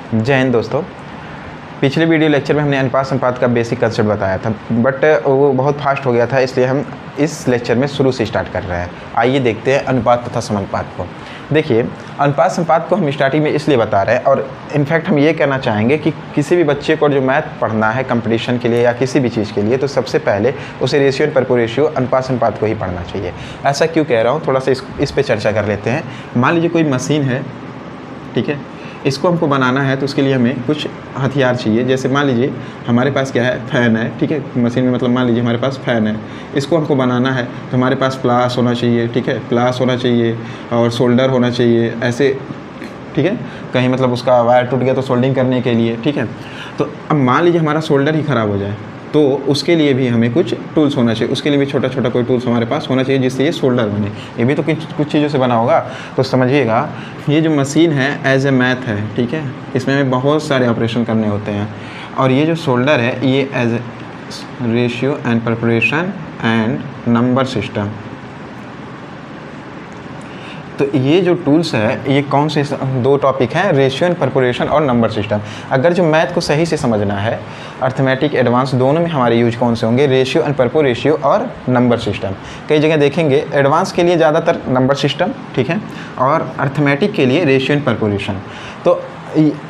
जय हिंद दोस्तों। पिछले वीडियो लेक्चर में हमने अनुपात संपात का बेसिक कंसेप्ट बताया था, बट वो बहुत फास्ट हो गया था, इसलिए हम इस लेक्चर में शुरू से स्टार्ट कर रहे हैं। आइए देखते हैं अनुपात तथा समानुपात को। देखिए, अनुपात संपात को हम स्टार्टिंग में इसलिए बता रहे हैं, और इनफैक्ट हम ये कहना चाहेंगे कि किसी भी बच्चे को जो मैथ पढ़ना है कंपटीशन के लिए या किसी भी चीज़ के लिए, तो सबसे पहले उसे रेशियो एंड प्रपोर्शन रेशियो अनुपात संपात को ही पढ़ना चाहिए। ऐसा क्यों कह रहा हूँ, थोड़ा सा इस पर चर्चा कर लेते हैं। मान लीजिए कोई मशीन है, ठीक है, इसको हमको बनाना है तो उसके लिए हमें कुछ हथियार चाहिए। जैसे मान लीजिए हमारे पास क्या है, फ़ैन है, ठीक है, मशीन में मतलब मान लीजिए हमारे पास फ़ैन है, इसको हमको बनाना है तो हमारे पास प्लास होना चाहिए, ठीक है, प्लास होना चाहिए और सोल्डर होना चाहिए, ऐसे, ठीक है। कहीं मतलब उसका वायर टूट गया तो सोल्डिंग करने के लिए, ठीक है। तो अब मान लीजिए हमारा सोल्डर ही ख़राब हो जाए, तो उसके लिए भी हमें कुछ टूल्स होना चाहिए, उसके लिए भी छोटा छोटा कोई टूल्स हमारे पास होना चाहिए जिससे ये सोल्डर बने। ये भी तो कुछ चीज़ों से बना होगा। तो समझिएगा, ये जो मशीन है एज ए मैथ है, ठीक है, इसमें हमें बहुत सारे ऑपरेशन करने होते हैं। और ये जो सोल्डर है ये as a ratio and preparation and number system. तो ये जो टूल्स है ये कौन से दो टॉपिक हैं, रेशियो एंड प्रिपरेशन और नंबर सिस्टम। अगर जो मैथ को सही से समझना है, अर्थमेटिक एडवांस दोनों में हमारे यूज कौन से होंगे, रेशियो एंड प्रिपरेशन रेशियो और नंबर सिस्टम। कई जगह देखेंगे एडवांस के लिए ज़्यादातर नंबर सिस्टम, ठीक है, और अर्थमेटिक के लिए रेशियो एंड प्रिपरेशन। तो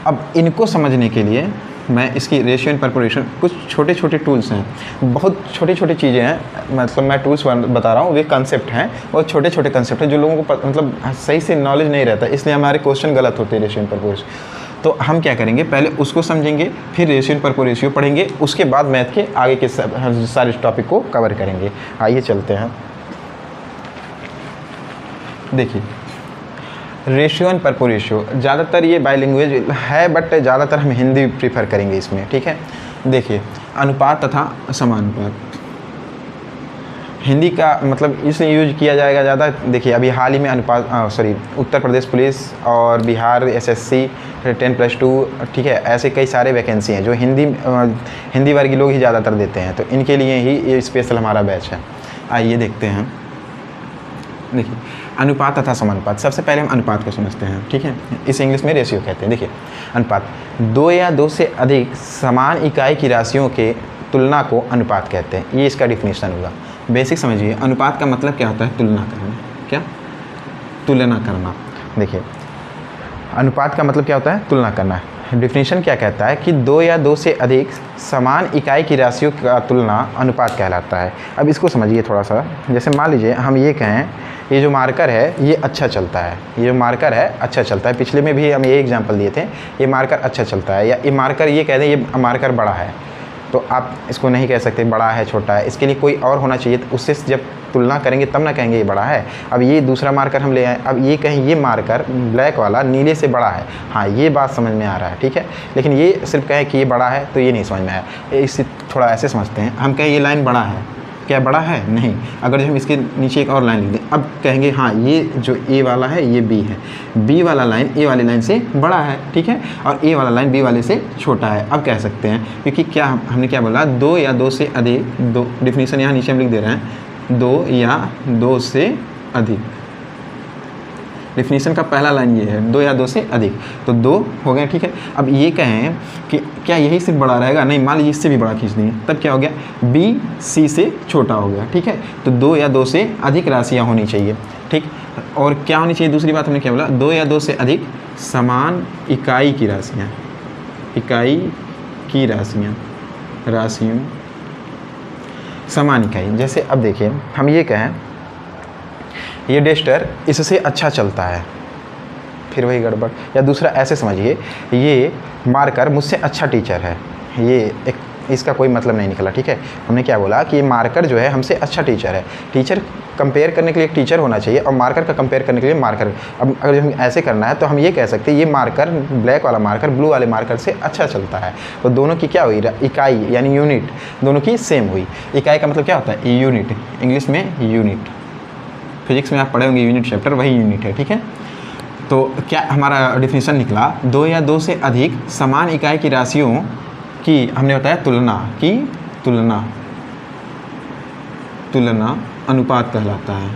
अब इनको समझने के लिए मैं इसकी रेशियो एंड प्रिपरेशन, कुछ छोटे छोटे टूल्स हैं, बहुत छोटी छोटी चीज़ें हैं, मतलब मैं टूल्स बता रहा हूँ, वे कंसेप्ट हैं और छोटे छोटे कंसेप्ट हैं जो लोगों को मतलब सही से नॉलेज नहीं रहता, इसलिए हमारे क्वेश्चन गलत होते हैं रेशियो एंड प्रिपरेशन। तो हम क्या करेंगे, पहले उसको समझेंगे, फिर रेशियो एंड प्रिपरेशन पढ़ेंगे, उसके बाद मैथ के आगे के सारे टॉपिक को कवर करेंगे। आइए चलते हैं। देखिए, रेशियो एंड प्रिपरेशन रेशियो ज़्यादातर ये बाइलिंगुएज है, बट ज़्यादातर हम हिंदी प्रीफर करेंगे इसमें, ठीक है। देखिए, अनुपात तथा समानुपात हिंदी का मतलब इसलिए यूज किया जाएगा ज़्यादा। देखिए, अभी हाल ही में उत्तर प्रदेश पुलिस और बिहार एसएससी 10+2, ठीक है, ऐसे कई सारे वैकेंसी हैं जो हिंदी वर्ग के लोग ही ज़्यादातर देते हैं, तो इनके लिए ही ये स्पेशल हमारा बैच है। आइए देखते हैं। देखिए, अनुपात तथा समानुपात। सबसे पहले हम अनुपात को समझते हैं, ठीक है, इसे इंग्लिश में रेशियो कहते हैं। देखिए, अनुपात, दो या दो से अधिक समान इकाई की राशियों के तुलना को अनुपात कहते हैं। ये इसका डिफिनीशन होगा। बेसिक समझिए, अनुपात का मतलब क्या होता है, तुलना करना। क्या? तुलना करना। देखिए, अनुपात का मतलब क्या होता है, तुलना करना। डिफिनीशन क्या कहता है कि दो या दो से अधिक समान इकाई की राशियों का तुलना अनुपात कहलाता है। अब इसको समझिए थोड़ा सा। जैसे मान लीजिए हम ये कहें, ये जो मार्कर है ये अच्छा चलता है, ये जो मार्कर है अच्छा चलता है। पिछले में भी हम ये एग्जांपल दिए थे, ये मार्कर अच्छा चलता है, या ये मार्कर, ये कह दें ये मार्कर बड़ा है, तो आप इसको नहीं कह सकते बड़ा है छोटा है, इसके लिए कोई और होना चाहिए। तो उससे जब तुलना करेंगे तब ना कहेंगे ये बड़ा है। अब ये दूसरा मार्कर हम ले आए, अब ये कहें ये मार्कर ब्लैक वाला नीले से बड़ा है, हाँ ये बात समझ में आ रहा है, ठीक है। लेकिन ये सिर्फ कहें कि ये बड़ा है तो ये नहीं समझ में आया। इसे थोड़ा ऐसे समझते हैं, हम कहें ये लाइन बड़ा है, क्या बड़ा है? नहीं। अगर हम इसके नीचे एक और लाइन लिख दें, अब कहेंगे हाँ ये जो ए वाला है ये बी है, बी वाला लाइन ए वाली लाइन से बड़ा है, ठीक है, और ए वाला लाइन बी वाले से छोटा है। अब कह सकते हैं, क्योंकि क्या हमने क्या बोला, दो या दो से अधिक, दो डिफिनीशन यहाँ नीचे हम लिख दे रहे हैं, दो या दो से अधिक। डिफिनीशन का पहला लाइन ये है, दो या दो से अधिक, तो दो हो गए, ठीक है। अब ये कहें कि क्या यही सिर्फ बड़ा रहेगा, नहीं, मान लीजिए इससे भी बड़ा खींच देंगे, तब क्या हो गया, बी सी से छोटा हो गया, ठीक है। तो दो या दो से अधिक राशियाँ होनी चाहिए, ठीक। और क्या होनी चाहिए, दूसरी बात हमने क्या बोला, दो या दो से अधिक समान इकाई की राशियाँ, इकाई की राशियाँ, राशियों समान इकाई। जैसे अब देखिए, हम ये कहें ये डस्टर इससे अच्छा चलता है, फिर वही गड़बड़। या दूसरा ऐसे समझिए, ये मार्कर मुझसे अच्छा टीचर है, ये एक इसका कोई मतलब नहीं निकला, ठीक है। हमने क्या बोला कि ये मार्कर जो है हमसे अच्छा टीचर है। टीचर कंपेयर करने के लिए एक टीचर होना चाहिए, और मार्कर का कंपेयर करने के लिए मार्कर। अब अगर हम ऐसे करना है तो हम ये कह सकते हैं ये मार्कर, ब्लैक वाला मार्कर ब्लू वाले मार्कर से अच्छा चलता है। तो दोनों की क्या हुई, इकाई यानी यूनिट दोनों की सेम हुई। इकाई का मतलब क्या होता है, यूनिट, इंग्लिश में यूनिट। फिजिक्स में आप पढ़े होंगे यूनिट चैप्टर, वही यूनिट है, ठीक है। तो क्या हमारा डिफिनीशन निकला, दो या दो से अधिक समान इकाई की राशियों की हमने बताया तुलना की, तुलना अनुपात कहलाता है।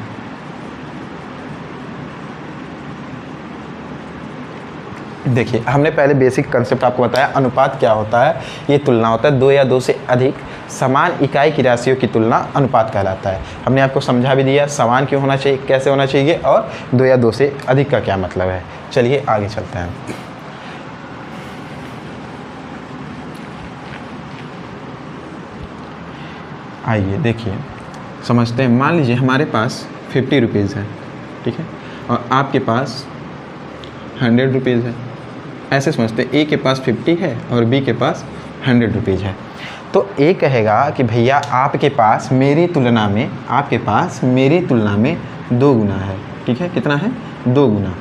देखिए हमने पहले बेसिक कंसेप्ट आपको बताया, अनुपात क्या होता है। ये तुलना होता है दो या दो से अधिक समान इकाई की राशियों की तुलना अनुपात कहलाता है। हमने आपको समझा भी दिया समान क्यों होना चाहिए, कैसे होना चाहिए, और दो या दो से अधिक का क्या मतलब है। चलिए आगे चलते हैं। आइए देखिए समझते हैं। मान लीजिए हमारे पास 50 रुपीज़ है, ठीक है, और आपके पास 100 रुपीज़ है। ऐसे समझते हैं, ए के पास 50 है और बी के पास 100 रुपीज़ है। तो ए कहेगा कि भैया आपके पास मेरी तुलना में, आपके पास मेरी तुलना में 2 गुना है, ठीक है, कितना है, 2 गुना,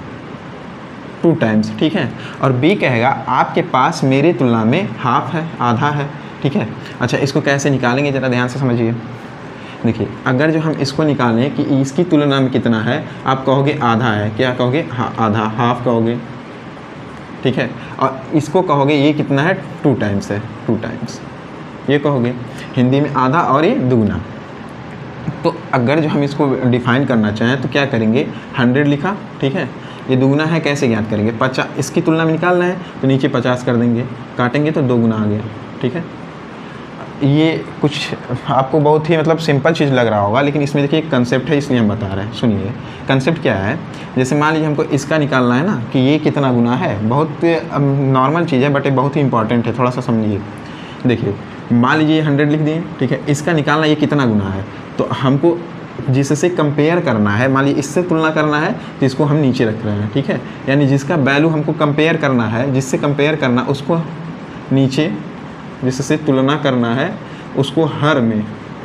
2 टाइम्स, ठीक है। और बी कहेगा आपके पास मेरी तुलना में हाफ है, आधा है, ठीक है। अच्छा इसको कैसे निकालेंगे ज़रा ध्यान से समझिए। देखिए अगर जो हम इसको निकालें कि इसकी तुलना में कितना है, आप कहोगे आधा है, क्या कहोगे, हाँ आधा, हाफ कहोगे, ठीक है। और इसको कहोगे ये कितना है, 2 टाइम्स है, 2 टाइम्स ये कहोगे। हिंदी में आधा और ये दुगुना। तो अगर जो हम इसको डिफाइन करना चाहें तो क्या करेंगे, 100 लिखा, ठीक है, ये दुगुना है, कैसे ज्ञात करेंगे, 50, इसकी तुलना में निकालना है तो नीचे 50 कर देंगे, काटेंगे तो 2 गुना आ गया, ठीक है। ये कुछ आपको बहुत ही मतलब सिंपल चीज़ लग रहा होगा, लेकिन इसमें देखिए एक कंसेप्ट है, इसलिए हम बता रहे हैं। सुनिए कंसेप्ट क्या है। जैसे मान लीजिए हमको इसका निकालना है ना कि ये कितना गुना है, बहुत नॉर्मल चीज़ है बट ये बहुत ही इंपॉर्टेंट है, थोड़ा सा समझिए। देखिए मान लीजिए 100 लिख दिए, ठीक है, इसका निकालना ये कितना गुना है, तो हमको जिससे कंपेयर करना है, मान लीजिए इससे तुलना करना है तो इसको हम नीचे रख रहे हैं, ठीक है, यानी जिसका वैल्यू हमको कंपेयर करना है, जिससे कंपेयर करना उसको नीचे, जिससे तुलना करना है उसको हर में,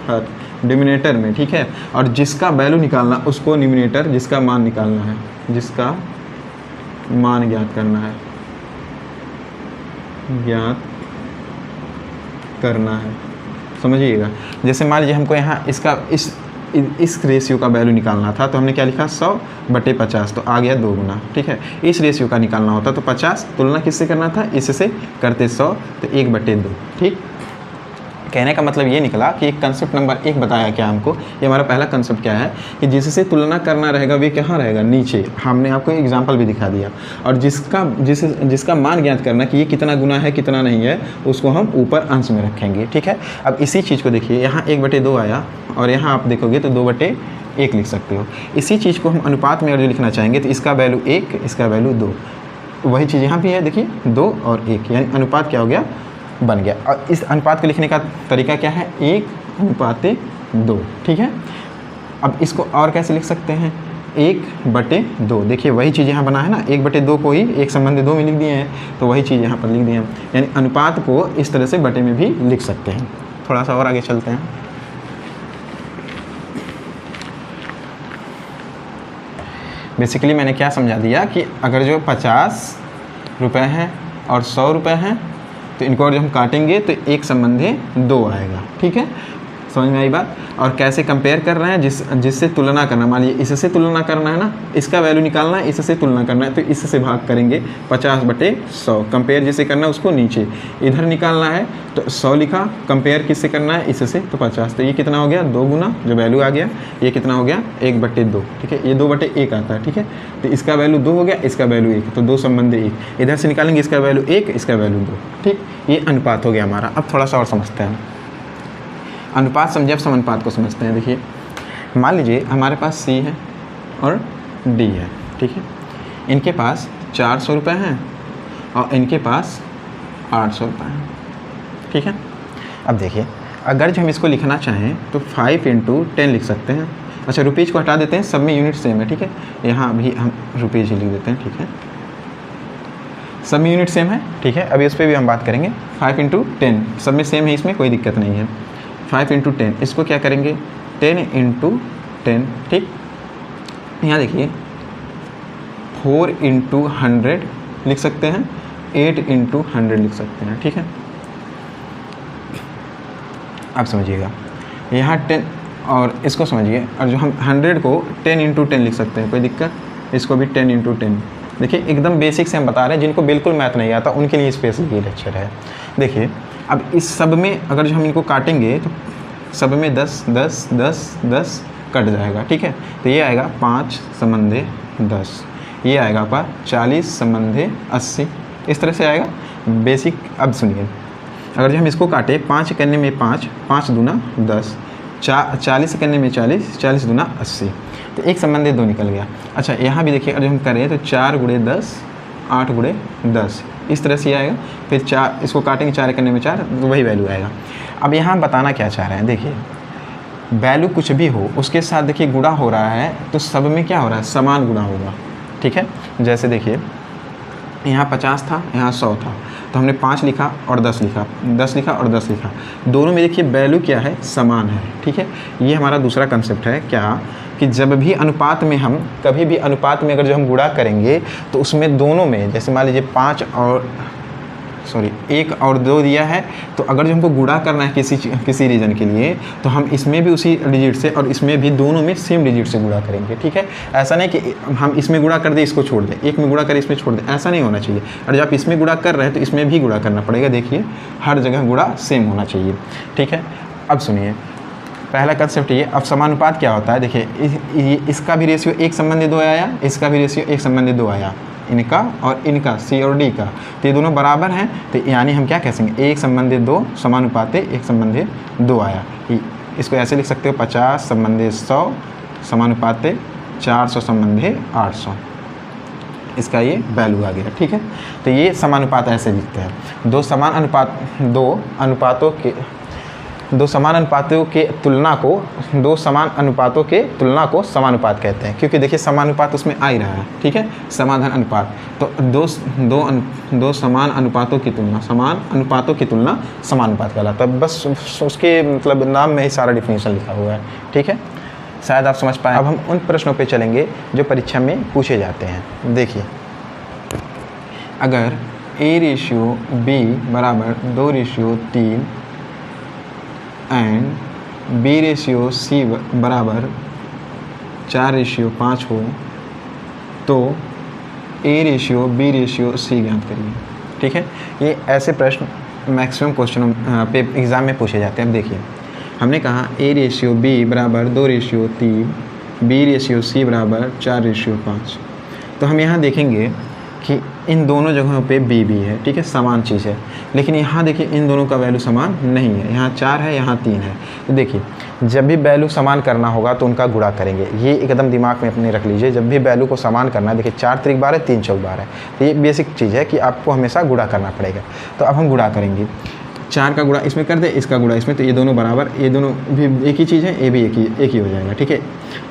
हर डिनोमिनेटर में, ठीक है, और जिसका वैल्यू निकालना उसको न्यूमरेटर, जिसका मान निकालना है, जिसका मान ज्ञात करना है, ज्ञात करना है, समझिएगा। जैसे मान लीजिए हमको यहाँ इसका इस रेशियो का वैल्यू निकालना था तो हमने क्या लिखा, 100/50, तो आ गया 2 गुना, ठीक है। इस रेशियो का निकालना होता तो 50, तुलना किससे करना था, इससे करते 100, तो 1/2, ठीक। कहने का मतलब ये निकला कि एक कंसेप्ट नंबर 1 बताया क्या हमको, ये हमारा पहला कंसेप्ट क्या है कि जिससे तुलना करना रहेगा वे कहाँ रहेगा, नीचे। हमने आपको एग्जांपल भी दिखा दिया। और जिसका मान ज्ञात करना कि ये कितना गुना है कितना नहीं है, उसको हम ऊपर अंश में रखेंगे, ठीक है। अब इसी चीज़ को देखिए, यहाँ 1/2 आया और यहाँ आप देखोगे तो 2/1 लिख सकते हो। इसी चीज़ को हम अनुपात में अगर लिखना चाहेंगे तो इसका वैल्यू 1, इसका वैल्यू 2, वही चीज़ यहाँ भी है, देखिए 2 और 1, यानी अनुपात क्या हो गया, बन गया। और इस अनुपात को लिखने का तरीका क्या है, 1/2, ठीक है। अब इसको और कैसे लिख सकते हैं, 1/2, देखिए वही चीज़ यहाँ बना है ना, 1/2 को ही 1 संबंधी 2 में लिख दिए हैं, तो वही चीज़ यहाँ पर लिख दिए हैं। यानी अनुपात को इस तरह से बटे में भी लिख सकते हैं। थोड़ा सा और आगे चलते हैं। बेसिकली मैंने क्या समझा दिया कि अगर जो 50 रुपये हैं और 100 रुपये हैं तो इनको जब हम काटेंगे तो 1 संबंधी 2 आएगा, ठीक है, समझ में आई बात। और कैसे कंपेयर कर रहे हैं, जिससे तुलना करना, मान लीजिए इससे तुलना करना है ना, इसका वैल्यू निकालना है, इससे तुलना करना है, तो इससे भाग करेंगे 50/100, कंपेयर जिससे करना है उसको नीचे, इधर निकालना है तो 100 लिखा, कंपेयर किससे करना है, इससे, तो 50, तो ये कितना हो गया, 2 गुना, जो वैल्यू आ गया ये कितना हो गया, 1/2, ठीक है, ये 2/1 आता है, ठीक है। तो इसका वैल्यू 2 हो गया, इसका वैल्यू 1, तो 2 संबंधी 1, इधर से निकालेंगे, इसका वैल्यू 1, इसका वैल्यू 2, ठीक। ये अनुपात हो गया हमारा। अब थोड़ा सा और समझते हैं अनुपात, समझे अब समानुपात को समझते हैं। देखिए मान लीजिए हमारे पास C है और D है, ठीक है, इनके पास 400 रुपये हैं और इनके पास 800 रुपये हैं, ठीक है। अब देखिए अगर जो हम इसको लिखना चाहें तो 5 × 10 लिख सकते हैं। अच्छा रुपीज़ को हटा देते हैं, सब में यूनिट सेम है, ठीक है, यहाँ भी हम रुपीज़ ही लिख देते हैं, ठीक है, सब में यूनिट सेम है, ठीक है। अभी उस पर भी हम बात करेंगे। 5 × 10 सब में सेम है, इसमें कोई दिक्कत नहीं है। 5 × 10, इसको क्या करेंगे, 10 × 10, ठीक। यहाँ देखिए 4 × 100 लिख सकते हैं, 8 × 100 लिख सकते हैं, ठीक है। आप समझिएगा यहाँ 10 और इसको समझिए, और जो हम 100 को 10 × 10 लिख सकते हैं, कोई दिक्कत, इसको भी 10 × 10। देखिए एकदम बेसिक से हम बता रहे हैं, जिनको बिल्कुल मैथ नहीं आता उनके लिए स्पेशल ये लेक्चर है। देखिए अब इस सब में अगर जो हम इनको काटेंगे तो सब में 10 कट जाएगा, ठीक है, तो ये आएगा 5 संबंधी 10, ये आएगा आपका 40/80, इस तरह से आएगा बेसिक। अब सुनिए, अगर जो हम इसको काटे 5 करने में 5, 5 दूना 10, 40 करने में 40, 40 दूना 80, तो 1/2 निकल गया। अच्छा यहाँ भी देखिए, अगर हम करें तो 4 × 10, 8 × 10, इस तरह से आएगा। फिर 4 इसको काटेंगे, 4 करने में 4, तो वही वैल्यू आएगा। अब यहाँ बताना क्या चाह रहे हैं, देखिए वैल्यू कुछ भी हो उसके साथ देखिए गुणा हो रहा है तो सब में क्या हो रहा है, समान गुणा होगा, ठीक है। जैसे देखिए यहाँ 50 था, यहाँ 100 था, तो हमने 5 लिखा और 10 लिखा, 10 लिखा और 10 लिखा, दोनों में देखिए वैल्यू क्या है, समान है, ठीक है। ये हमारा दूसरा कंसेप्ट है क्या, कि जब भी अनुपात में हम कभी भी अनुपात में अगर जो हम गुणा करेंगे तो उसमें दोनों में, जैसे मान लीजिए 1 और 2 दिया है, तो अगर जो हमको गुणा करना है किसी रीजन के लिए, तो हम इसमें भी उसी डिजिट से और इसमें भी दोनों में सेम डिजिट से गुणा करेंगे, ठीक है। ऐसा नहीं कि हम इसमें गुणा कर दें इसको छोड़ दें, एक में गुणा करें इसमें छोड़ दें, ऐसा नहीं होना चाहिए। और जब आप इसमें गुणा कर रहे हैं तो इसमें भी गुणा करना पड़ेगा, देखिए हर जगह गुणा सेम होना चाहिए, ठीक है। अब सुनिए पहला कंसेप्ट ये। अब समानुपात क्या होता है, देखिए इसका भी रेशियो 1/2 आया, इसका भी रेशियो 1/2 आया, इनका और इनका, सी और डी का, तो ये दोनों बराबर हैं, तो यानी हम क्या कह सकेंगे, 1/2 समानुपाते 1/2 आया। इसको ऐसे लिख सकते हो 50/100 समानुपाते 400/800, इसका ये वैल्यू आ गया, ठीक है। तो ये समानुपात ऐसे लिखते हैं। दो समान अनुपातों के तुलना को समानुपात कहते हैं, क्योंकि देखिए समानुपात उसमें आ ही रहा है, ठीक है, समाधान अनुपात। तो दो समान अनुपातों की तुलना समानुपात कहलाता है। बस उसके मतलब नाम में ही सारा डिफिनेशन लिखा हुआ है, ठीक है, शायद आप समझ पाए। अब हम उन प्रश्नों पे चलेंगे जो परीक्षा में पूछे जाते हैं। देखिए अगर A/B = 2/3 एंड B/C = 4/5 हो तो A/B/C ज्ञात करिए, ठीक है। ये ऐसे प्रश्न मैक्सिमम क्वेश्चनों पे एग्ज़ाम में पूछे जाते हैं। अब देखिए हमने कहा A/B = 2/3, B/C = 4/5, तो हम यहाँ देखेंगे कि इन दोनों जगहों पे B है, ठीक है, समान चीज़ है। लेकिन यहाँ देखिए इन दोनों का वैल्यू समान नहीं है, यहाँ 4 है, यहाँ 3 है। तो देखिए जब भी वैल्यू समान करना होगा तो उनका गुणा करेंगे, ये एकदम दिमाग में अपने रख लीजिए। जब भी वैल्यू को समान करना है, देखिए 4 × 12 3 × 12 है, तो ये बेसिक चीज़ है कि आपको हमेशा गुणा करना पड़ेगा। तो अब हम गुणा करेंगे, 4 का गुणा इसमें कर दे, इसका गुणा इसमें, तो ये दोनों बराबर, ये दोनों भी एक ही चीज़ है, ये भी एक ही हो जाएगा, ठीक है।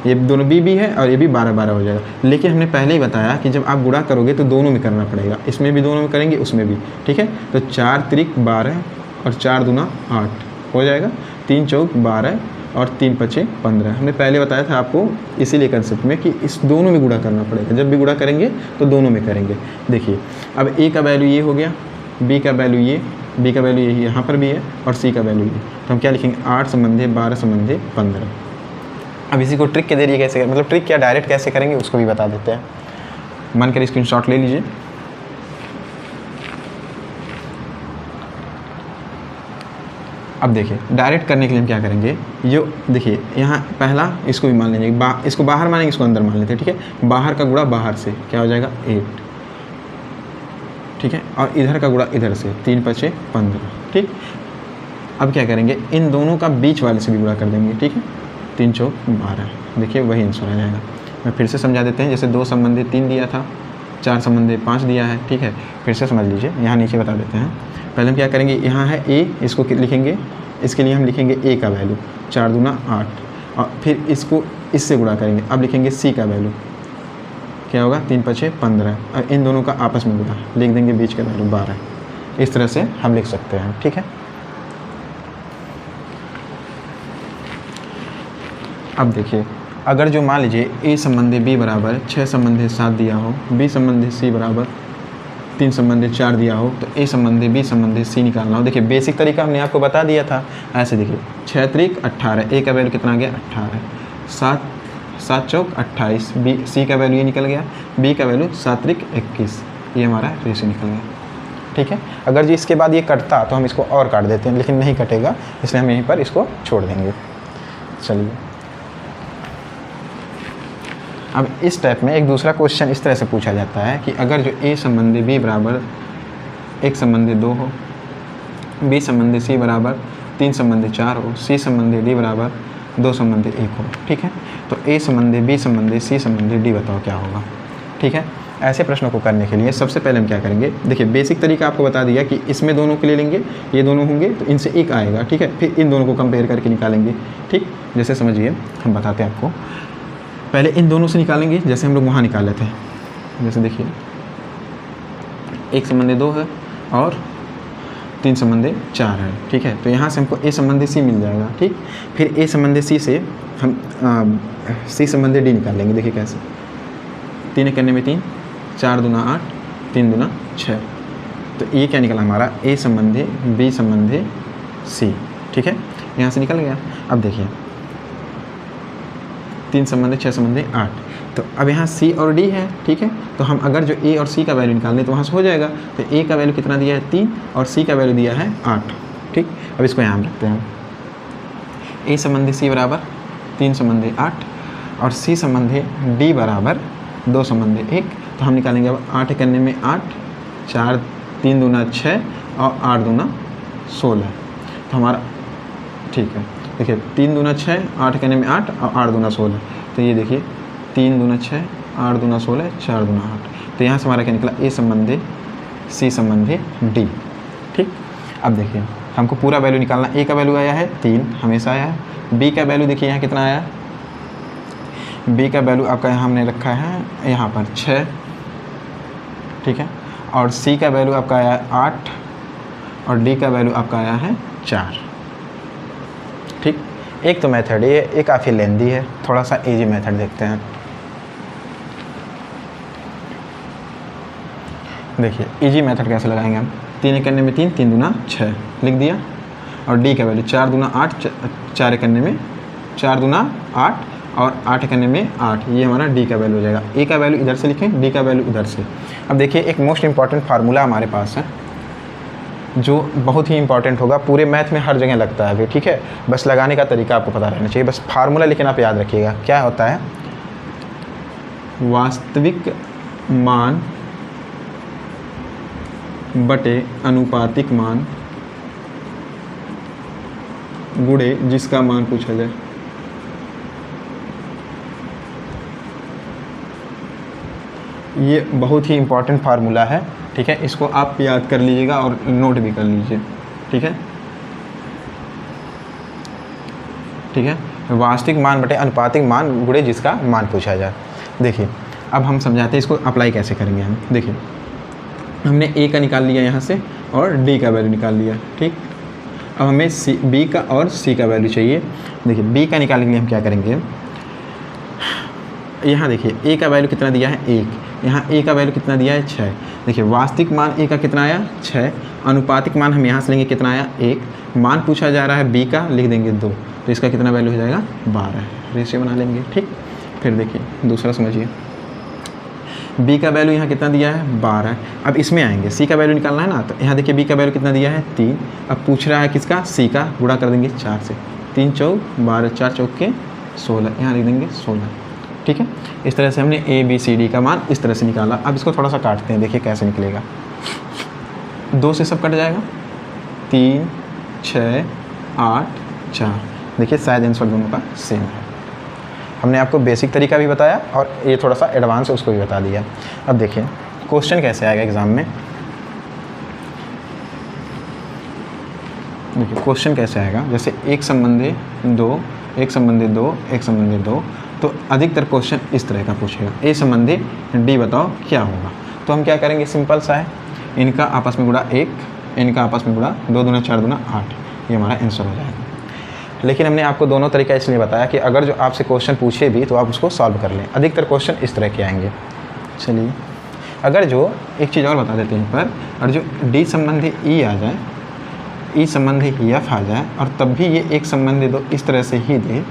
ये दोनों B है और ये भी 12/12 हो जाएगा। लेकिन हमने पहले ही बताया कि जब आप गुणा करोगे तो दोनों में करना पड़ेगा, इसमें भी दोनों में करेंगे, उसमें भी, ठीक है। तो 4 × 12 और 4 दूना 8 हो जाएगा, 3 × 12 और 3 × 5 = 15। हमने पहले बताया था आपको इसीलिए कंसेप्ट में कि इस दोनों में गुणा करना पड़ेगा, जब भी गुणा करेंगे तो दोनों में करेंगे। देखिए अब A का वैल्यू ये हो गया, B का वैल्यू ये, B का वैल्यू यही यहाँ पर भी है और C का वैल्यू ये, तो हम क्या लिखेंगे 8/12/15। अब इसी को ट्रिक के जरिए कैसे, मतलब ट्रिक क्या डायरेक्ट कैसे करेंगे उसको भी बता देते हैं। मन कर स्क्रीनशॉट ले लीजिए। अब देखिए डायरेक्ट करने के लिए हम क्या करेंगे, यो देखिए यहाँ पहला इसको भी मान लेंगे, इसको बाहर मानेंगे, इसको अंदर मान लेते हैं, ठीक है। बाहर का गुणा बाहर से क्या हो जाएगा 8, ठीक है, और इधर का गुणा इधर से 3 × 5 = 15, ठीक। अब क्या करेंगे, इन दोनों का बीच वाले से भी गुणा कर देंगे, ठीक है, 3 × 12, देखिए वही आंसर आ जाएगा। मैं फिर से समझा देते हैं, जैसे 2/3 दिया था, 4/5 दिया है, ठीक है। फिर से समझ लीजिए, यहाँ नीचे बता देते हैं। पहले हम क्या करेंगे, यहाँ है A, इसको लिखेंगे, इसके लिए हम लिखेंगे A का वैल्यू 4 दूना 8, और फिर इसको इससे गुणा करेंगे। अब लिखेंगे C का वैल्यू क्या होगा, 3 × 5 = 15, और इन दोनों का आपस में गुणा लिख देंगे, बीच का वैल्यू 12। इस तरह से हम लिख सकते हैं, ठीक है। अब देखिए अगर जो मान लीजिए A/B = 6/7 दिया हो, B/C = 3/4 दिया हो, तो A/B/C निकालना हो। देखिए बेसिक तरीका हमने आपको बता दिया था, ऐसे देखिए 6 × 18, A का वैल्यू कितना आ गया 18, 7 × 28, C का वैल्यू ये निकल गया, B का वैल्यू 7 × 21, ये हमारा रेशियो निकल गया, ठीक है। अगर जी इसके बाद ये कटता तो हम इसको और काट देते हैं, लेकिन नहीं कटेगा, इसलिए हम यहीं पर इसको छोड़ देंगे। चलिए अब इस टाइप में एक दूसरा क्वेश्चन इस तरह से पूछा जाता है कि अगर जो ए संबंधी बी बराबर 1 संबंधी 2 हो, बी संबंधी सी बराबर 3 संबंधी 4 हो, सी संबंधी डी बराबर 2 संबंधी 1 हो, ठीक है। तो ए संबंधी बी संबंधी सी संबंधी डी बताओ क्या होगा, ठीक है। ऐसे प्रश्नों को करने के लिए सबसे पहले हम क्या करेंगे, देखिए बेसिक तरीका आपको बता दिया कि इसमें दोनों के लिए लेंगे, ये दोनों होंगे तो इनसे एक आएगा, ठीक है। फिर इन दोनों को कंपेयर करके निकालेंगे, ठीक। जैसे समझिए हम बताते हैं आपको, पहले इन दोनों से निकालेंगे जैसे हम लोग वहाँ निकाले थे। जैसे देखिए 1 संबंधी 2 है और 3 संबंधी 4 है, ठीक है। तो यहाँ से हमको ए संबंधी सी मिल जाएगा, ठीक। फिर ए संबंधी सी से हम सी संबंधी डी निकाल लेंगे। देखिए कैसे, 3 करने में 3, 4 दूना 8, 3 दूना 6। तो ये क्या निकला हमारा, ए संबंधी बी संबंधी सी, ठीक है। यहाँ से निकल गया। अब देखिए 3 संबंधी 6 संबंधी 8, तो अब यहाँ सी और डी है, ठीक है। तो हम अगर जो ए और सी का वैल्यू निकाल दें तो वहाँ से हो जाएगा। तो ए का वैल्यू कितना दिया है 3 और सी का वैल्यू दिया है 8, ठीक। अब इसको यहाँ रखते हैं, ए संबंधी सी बराबर 3 संबंधी 8 और सी संबंधी डी बराबर 2 संबंधी 1। तो हम निकालेंगे अब 8 करने में 8, 4 3 दूना 6 और 8 दूना 16। तो हमारा ठीक है, देखिए 3 दूना 6, 8 करने में 8 और 8 दूना 16। तो ये देखिए 3 दूना 6, 8 दूना 16, 4 दूना 8। तो यहाँ से हमारा क्या निकला, ए संबंधी सी संबंधी डी, ठीक। अब देखिए हमको पूरा वैल्यू निकालना, ए का वैल्यू आया है 3 हमेशा आया है, बी का वैल्यू देखिए यहाँ कितना आया, बी का वैल्यू आपका यहाँ हमने रखा है यहाँ पर 6, ठीक है। और सी का वैल्यू आपका आया है 8 और डी का वैल्यू आपका आया है 4, ठीक। एक तो मेथड ये काफ़ी लेंदी है, थोड़ा सा इजी मेथड देखते हैं। देखिए इजी मेथड कैसे लगाएंगे हम, 3 करने में 3, 3 दूना 6 लिख दिया और डी का वैल्यू 4 दूना 8, 4 करने में 4 दूना 8 और 8 करने में 8, ये हमारा डी का वैल्यू हो जाएगा। ए का वैल्यू इधर से लिखें, डी का वैल्यू इधर से। अब देखिए एक मोस्ट इंपॉर्टेंट फार्मूला हमारे पास है जो बहुत ही इंपॉर्टेंट होगा, पूरे मैथ में हर जगह लगता है अभी, ठीक है। बस लगाने का तरीका आपको पता रहना चाहिए, बस फार्मूला लेकिन आप याद रखिएगा। क्या होता है, वास्तविक मान बटे अनुपातिक मान गुणे जिसका मान पूछा जाए। ये बहुत ही इंपॉर्टेंट फार्मूला है, ठीक है। इसको आप याद कर लीजिएगा और नोट भी कर लीजिए, ठीक है। ठीक है, वास्तविक मान बटे अनुपातिक मान गुणे जिसका मान पूछा जाए। देखिए अब हम समझाते हैं इसको अप्लाई कैसे करेंगे हम। देखिए हमने ए का निकाल लिया यहाँ से और डी का वैल्यू निकाल लिया, ठीक। अब हमें बी का और सी का वैल्यू चाहिए। देखिए बी का निकालने के लिए हम क्या करेंगे, यहाँ देखिए ए का वैल्यू कितना दिया है 1, यहाँ ए का वैल्यू कितना दिया है 6। देखिए वास्तविक मान ए का कितना आया 6, अनुपातिक मान हम यहाँ से लेंगे कितना आया 1, मान पूछा जा रहा है बी का, लिख देंगे 2, तो इसका कितना वैल्यू हो जाएगा 12, रेशियो बना लेंगे, ठीक। फिर देखिए दूसरा समझिए, बी का वैल्यू यहाँ कितना दिया है 12। अब इसमें आएंगे सी का वैल्यू निकालना है ना, तो यहाँ देखिए बी का वैल्यू कितना दिया है 3। अब पूछ रहा है किसका, सी का, गुणा कर देंगे 4 से, 3 चौक 12, 4 चौक के 16, यहाँ लिख देंगे 16, ठीक है। इस तरह से हमने ए बी सी डी का मान इस तरह से निकाला। अब इसको थोड़ा सा काटते हैं, देखिए कैसे निकलेगा। 2 से सब कट जाएगा, 3 6 8 4, देखिए शायद आंसर दोनों का सेम है। हमने आपको बेसिक तरीका भी बताया और ये थोड़ा सा एडवांस है उसको भी बता दिया। अब देखिए क्वेश्चन कैसे आएगा एग्ज़ाम में। देखिए क्वेश्चन कैसे आएगा, जैसे एक संबंधी 2, एक संबंधी 2, एक संबंधी 2, तो अधिकतर क्वेश्चन इस तरह का पूछेगा, ए संबंधी डी बताओ क्या होगा। तो हम क्या करेंगे, सिंपल सा है, इनका आपस में गुणा 1, इनका आपस में गुणा 2 दूना 4 दूना 8, ये हमारा आंसर हो जाएगा। लेकिन हमने आपको दोनों तरीका इसलिए बताया कि अगर जो आपसे क्वेश्चन पूछे भी तो आप उसको सॉल्व कर लें। अधिकतर क्वेश्चन इस तरह के आएंगे। चलिए अगर जो एक चीज़ और बता देते हैं पर, और जो डी संबंधी ई आ जाए, ई संबंधी एफ आ जाए और तब भी ये एक संबंधी 2 इस तरह से ही दे,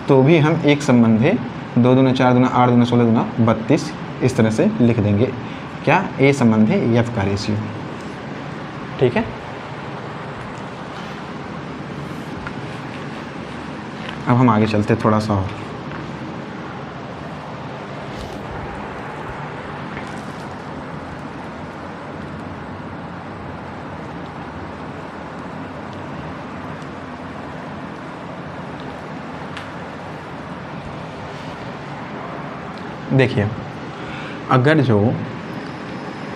तो भी हम एक संबंधी 2 दूना 4 दूना 8 दूना 16 दूना 32 इस तरह से लिख देंगे। क्या, ए संबंधी एफ का रेशियो, ठीक है। अब हम आगे चलते थोड़ा सा और। देखिए अगर जो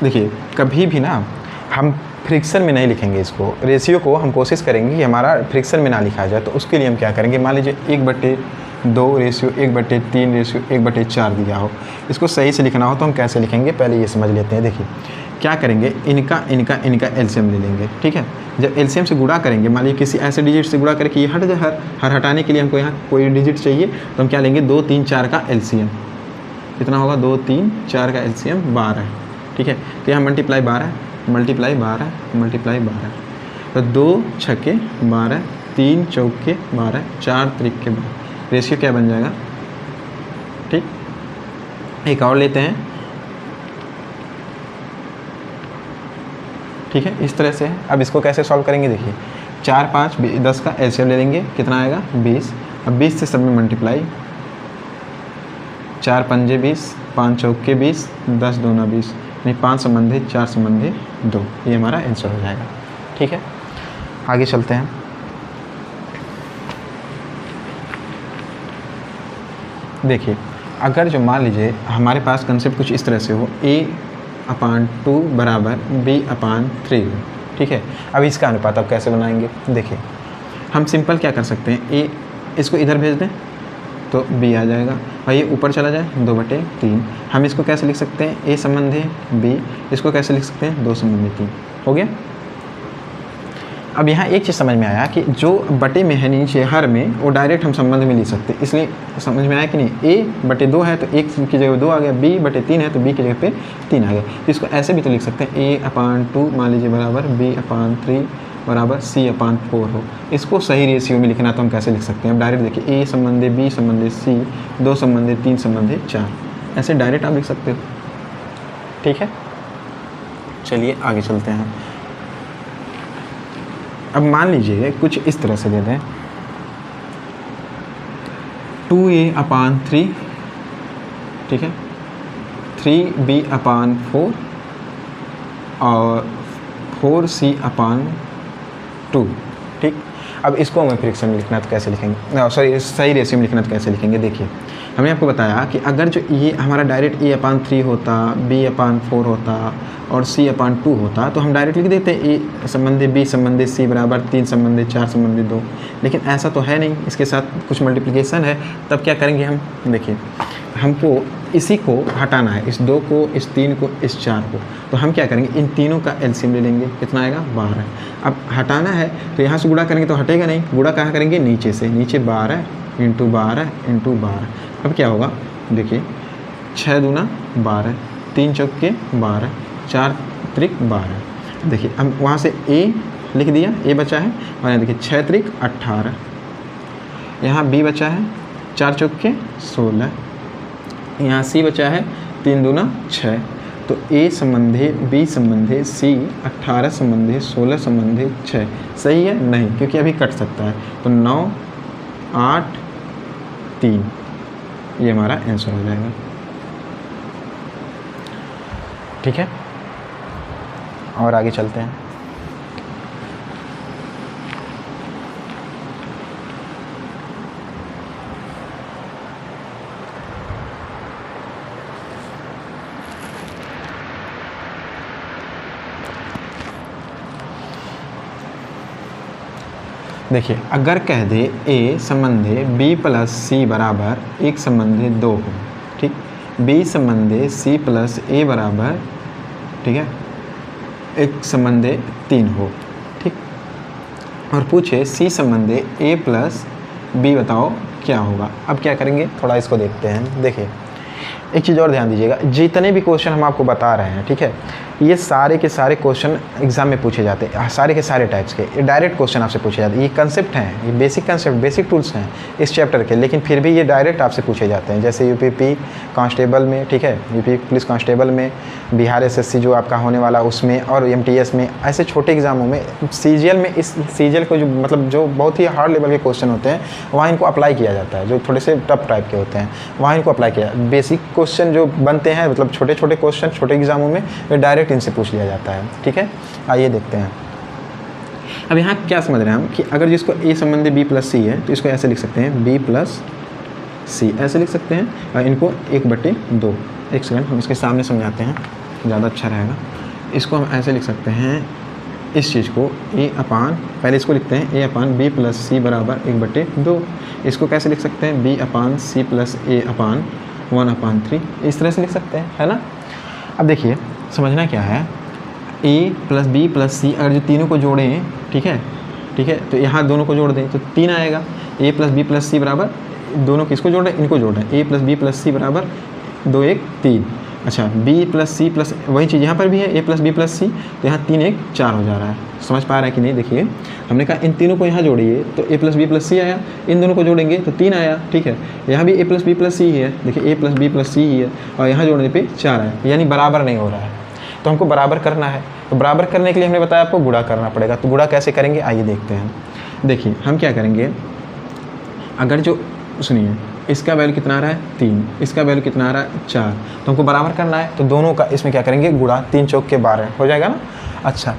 देखिए कभी भी ना हम फ्रिक्शन में नहीं लिखेंगे इसको, रेशियो को हम कोशिश करेंगे कि हमारा फ्रिक्शन में ना लिखा जाए। तो उसके लिए हम क्या करेंगे, मान लीजिए 1/2 रेशियो 1/3 रेशियो 1/4 दिया हो, इसको सही से लिखना हो तो हम कैसे लिखेंगे पहले ये समझ लेते हैं। देखिए क्या करेंगे, इनका एलसीएम ले लेंगे, ठीक है। जब एलसीएम से गुणा करेंगे, मान लीजिए किसी ऐसे डिजिट से गुणा करके ये हट जाए, हर हटाने के लिए हमको यहाँ कोई डिजिट चाहिए, तो हम क्या लेंगे 2 3 4 का एलसीएम। कितना होगा 2 3 4 का एलसीएम 12, ठीक है। तो यहाँ मल्टीप्लाई 12 मल्टीप्लाई 12 मल्टीप्लाई 12, तो 2 छक्के 12 3 चौके 12 4 त्रिके 12, रेशियो क्या बन जाएगा, ठीक। एक और लेते हैं, ठीक है। इस तरह से है। अब इसको कैसे सॉल्व करेंगे, देखिए 4 5 10 का एलसीएम ले लेंगे, कितना आएगा 20। अब 20 से सब में मल्टीप्लाई, 4 पंजे 20 5 चौके 20 10 दूना 20, नहीं 5 संबंधी 4 संबंधी 2, ये हमारा आंसर हो जाएगा, ठीक है। आगे चलते हैं। देखिए अगर जो मान लीजिए हमारे पास कंसेप्ट कुछ इस तरह से हो, a/2 बराबर b/3 हो, ठीक है। अब इसका अनुपात आप कैसे बनाएंगे, देखिए हम सिंपल क्या कर सकते हैं, a इसको इधर भेज दें तो b आ जाएगा, और ये ऊपर चला जाए 2/3। हम इसको कैसे लिख सकते हैं, a संबंधी b, इसको कैसे लिख सकते हैं 2 संबंधी 3, हो गया। अब यहाँ एक चीज़ समझ में आया कि जो बटे में है नीचे हर में, वो डायरेक्ट हम संबंध में लिख सकते हैं, इसलिए समझ में आया कि नहीं। a/2 है तो 1 की जगह 2 आ गया, b/3 है तो b की जगह पे 3 आ गया। तो इसको ऐसे भी तो लिख सकते हैं, a/2 मान लीजिए बराबर b/3 बराबर c/4 हो। इसको सही रेशियो में लिखना तो हम कैसे लिख सकते हैं, अब डायरेक्ट देखिए a संबंधी b संबंधी c 2 संबंधी 3 संबंधी 4, ऐसे डायरेक्ट आप लिख सकते हो, ठीक है। चलिए आगे चलते हैं। अब मान लीजिए कुछ इस तरह से दे दें, 2a/3, ठीक है, 3b/4 और 4c/2, ठीक। अब इसको हमें फ्रिक्शन में लिखना तो कैसे लिखेंगे, सॉरी सही रेशियो में लिखना तो कैसे लिखेंगे। देखिए हमने आपको बताया कि अगर जो ये हमारा डायरेक्ट a/3 होता, b/4 होता और c/2 होता, तो हम डायरेक्ट लिख देते a संबंधी b संबंधी c बराबर 3 संबंधी 4 संबंधी 2, लेकिन ऐसा तो है नहीं, इसके साथ कुछ मल्टीप्लिकेशन है। तब क्या करेंगे हम, देखिए हमको इसी को हटाना है, इस 2 को, इस 3 को, इस 4 को, तो हम क्या करेंगे इन तीनों का एलसीएम ले लेंगे, कितना आएगा 12। अब हटाना है तो यहाँ से गुणा करेंगे तो हटेगा नहीं, गुणा कहाँ करेंगे नीचे से, नीचे 12 × 12 × 12। अब क्या होगा, देखिए 6 दूना 12 3 चौके 12 4 त्रिक 12, देखिए हम वहाँ से a लिख दिया, a बचा है, और यहाँ देखिए 6 त्रिक 18, यहाँ b बचा है 4 चौके 16, यहाँ c बचा है 3 दूना 6, तो a संबंधी b संबंधी c 18 संबंधी 16 संबंधी 6 सही है नहीं, क्योंकि अभी कट सकता है, तो 9 8 3 ये हमारा आंसर हो जाएगा, ठीक है। और आगे चलते हैं। देखिए अगर कह दे a संबंधी b+c बराबर 1 संबंधी 2 हो, ठीक, b संबंधी c + a बराबर, ठीक है, 1 संबंधी 3 हो, ठीक, और पूछे c संबंधी a + b बताओ क्या होगा। अब क्या करेंगे, थोड़ा इसको देखते हैं। देखिए एक चीज़ और ध्यान दीजिएगा, जितने भी क्वेश्चन हम आपको बता रहे हैं, ठीक है, ये सारे के सारे क्वेश्चन एग्जाम में पूछे जाते हैं, सारे के सारे टाइप्स के, ये डायरेक्ट क्वेश्चन आपसे पूछे जाते हैं। ये कंसेप्ट हैं, ये बेसिक कंसेप्ट, बेसिक टूल्स हैं इस चैप्टर के, लेकिन फिर भी ये डायरेक्ट आपसे पूछे जाते हैं। जैसे यूपीपी कांस्टेबल में, ठीक है, यूपी पुलिस कांस्टेबल में, बिहार एसएससी जो आपका होने वाला उसमें, और एमटीएस में, ऐसे छोटे एग्जामों में, सीजीएल में, इस सीजीएल को जो मतलब जो बहुत ही हार्ड लेवल के क्वेश्चन होते हैं वहाँ इनको अप्लाई किया जाता है, जो थोड़े से टफ टाइप के होते हैं वहाँ इनको अप्लाई किया। बेसिक क्वेश्चन जो बनते हैं, मतलब छोटे छोटे क्वेश्चन छोटे एग्जामों में, वे डायरेक्ट इनसे पूछ लिया जाता है, ठीक है। आइए देखते हैं। अब यहाँ क्या समझ रहे हैं हम कि अगर जिसको a संबंधी b + c है तो इसको ऐसे लिख सकते हैं b + सी ऐसे लिख सकते हैं, और इनको 1/2। एक सेकंड हम इसके सामने समझाते हैं, ज़्यादा अच्छा रहेगा। इसको हम ऐसे लिख सकते हैं, इस चीज़ को a अपान, पहले इसको लिखते हैं a upon b plus C बराबर 1/2। इसको कैसे लिख सकते हैं, b upon C plus a upon 1/3, इस तरह से लिख सकते हैं, है ना। अब देखिए समझना क्या है, a प्लस b प्लस सी अगर जो तीनों को जोड़ें, ठीक है, तो यहाँ दोनों को जोड़ दें तो 3 आएगा। a plus B plus C बराबर, दोनों किसको जोड़ रहे हैं, इनको जोड़ रहे हैं, a plus B plus C बराबर 2 1 3। अच्छा b प्लस सी प्लस, वही चीज़ यहाँ पर भी है, a प्लस बी प्लस सी, तो यहाँ 3 1 4 हो जा रहा है। समझ पा रहा है कि नहीं। देखिए हमने कहा इन तीनों को यहाँ जोड़िए तो a प्लस बी प्लस सी आया, इन दोनों को जोड़ेंगे तो 3 आया, ठीक है। यहाँ भी a प्लस बी प्लस सी ही है, देखिए a प्लस बी प्लस सी ही है, और यहाँ जोड़ने पे 4 आया, यानी बराबर नहीं हो रहा है। तो हमको बराबर करना है, तो बराबर करने के लिए हमने बताया आपको गुणा करना पड़ेगा। तो गुणा कैसे करेंगे, आइए देखते हैं। देखिए हम क्या करेंगे, अगर जो सुनिए इसका वैल्यू कितना आ रहा है 3, इसका वैल्यू कितना आ रहा है 4, तो हमको बराबर करना है, तो दोनों का इसमें क्या करेंगे, गुणा, 3 चौक के 12 हो जाएगा ना। अच्छा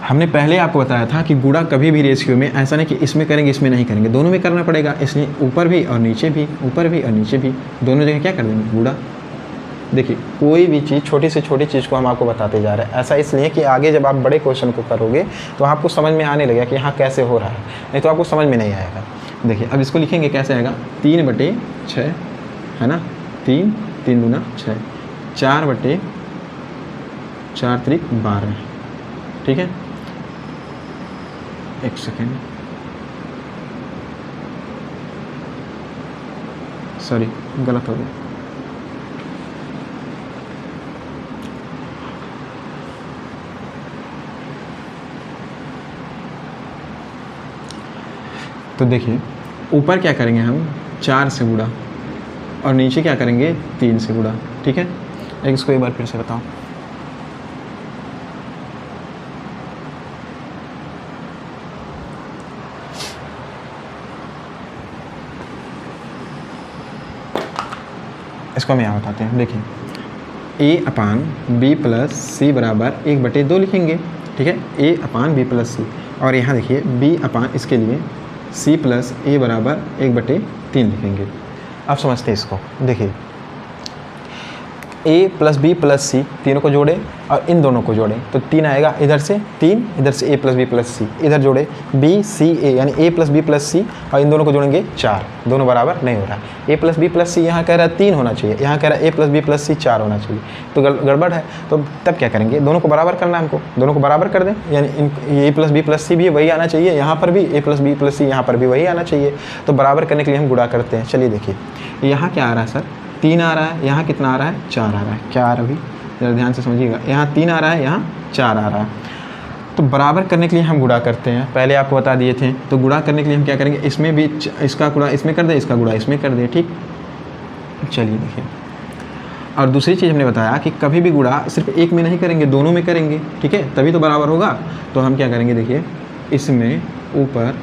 हमने पहले आपको बताया था कि गुणा कभी भी रेशियो में ऐसा नहीं कि इसमें करेंगे इसमें नहीं करेंगे, दोनों में करना पड़ेगा, इसलिए ऊपर भी और नीचे भी, ऊपर भी और नीचे भी, दोनों जगह क्या कर देंगे, गुणा। देखिए कोई भी चीज़, छोटी से छोटी चीज़ को हम आपको बताते जा रहे हैं, ऐसा इसलिए कि आगे जब आप बड़े क्वेश्चन को करोगे तो आपको समझ में आने लगेगा कि यहाँ कैसे हो रहा है, नहीं तो आपको समझ में नहीं आएगा। देखिए अब इसको लिखेंगे कैसे आएगा, 3/6 है ना, 3 3 दूना 6, 4/4 त्रिक 12, ठीक है। एक सेकेंड, सॉरी गलत हो गया। तो देखिए ऊपर क्या करेंगे हम 4 से गुणा, और नीचे क्या करेंगे 3 से गुणा, ठीक है। इसको एक बार फिर से बताओ। इसको हम यहाँ बताते हैं। देखिए a upon b plus C बराबर 1/2 लिखेंगे, ठीक है, a अपान b प्लस सी, और यहाँ देखिए b अपान इसके लिए c प्लस a बराबर 1/3 लिखेंगे। अब समझते हैं इसको। देखिए a प्लस बी प्लस सी तीनों को जोड़े और इन दोनों को जोड़े तो 3 आएगा, इधर से 3, इधर से a प्लस बी प्लस सी, इधर जोड़े b c a, यानी a प्लस बी प्लस सी, और इन दोनों को जोड़ेंगे 4, दोनों बराबर नहीं हो रहा है। a प्लस बी प्लस सी यहाँ कह रहा है 3 होना चाहिए, यहाँ कह रहा है a प्लस बी प्लस सी 4 होना चाहिए, तो गड़बड़ है। तो तब क्या करेंगे, दोनों को बराबर करना है हमको, दोनों को बराबर कर दें, यानी a प्लस बी प्लस सी भी वही आना चाहिए, यहाँ पर भी a प्लस बी प्लस सी यहाँ पर भी वही आना चाहिए। तो बराबर करने के लिए हम गुणा करते हैं। चलिए देखिए यहाँ क्या आ रहा है सर, 3 आ रहा है, यहाँ कितना आ रहा है 4 आ रहा है, क्या आ रहा है अभी जरा ध्यान से समझिएगा, यहाँ 3 आ रहा है, यहाँ 4 आ रहा है। तो बराबर करने के लिए हम गुणा करते हैं, पहले आपको बता दिए थे। तो गुणा करने के लिए हम क्या करेंगे, इसमें भी इसका गुणा इसमें कर दें, इसका गुणा इसमें कर दें, ठीक। चलिए देखिए, और दूसरी चीज़ हमने बताया कि कभी भी गुणा सिर्फ एक में नहीं करेंगे, दोनों में करेंगे, ठीक है, तभी तो बराबर होगा। तो हम क्या करेंगे, देखिए इसमें ऊपर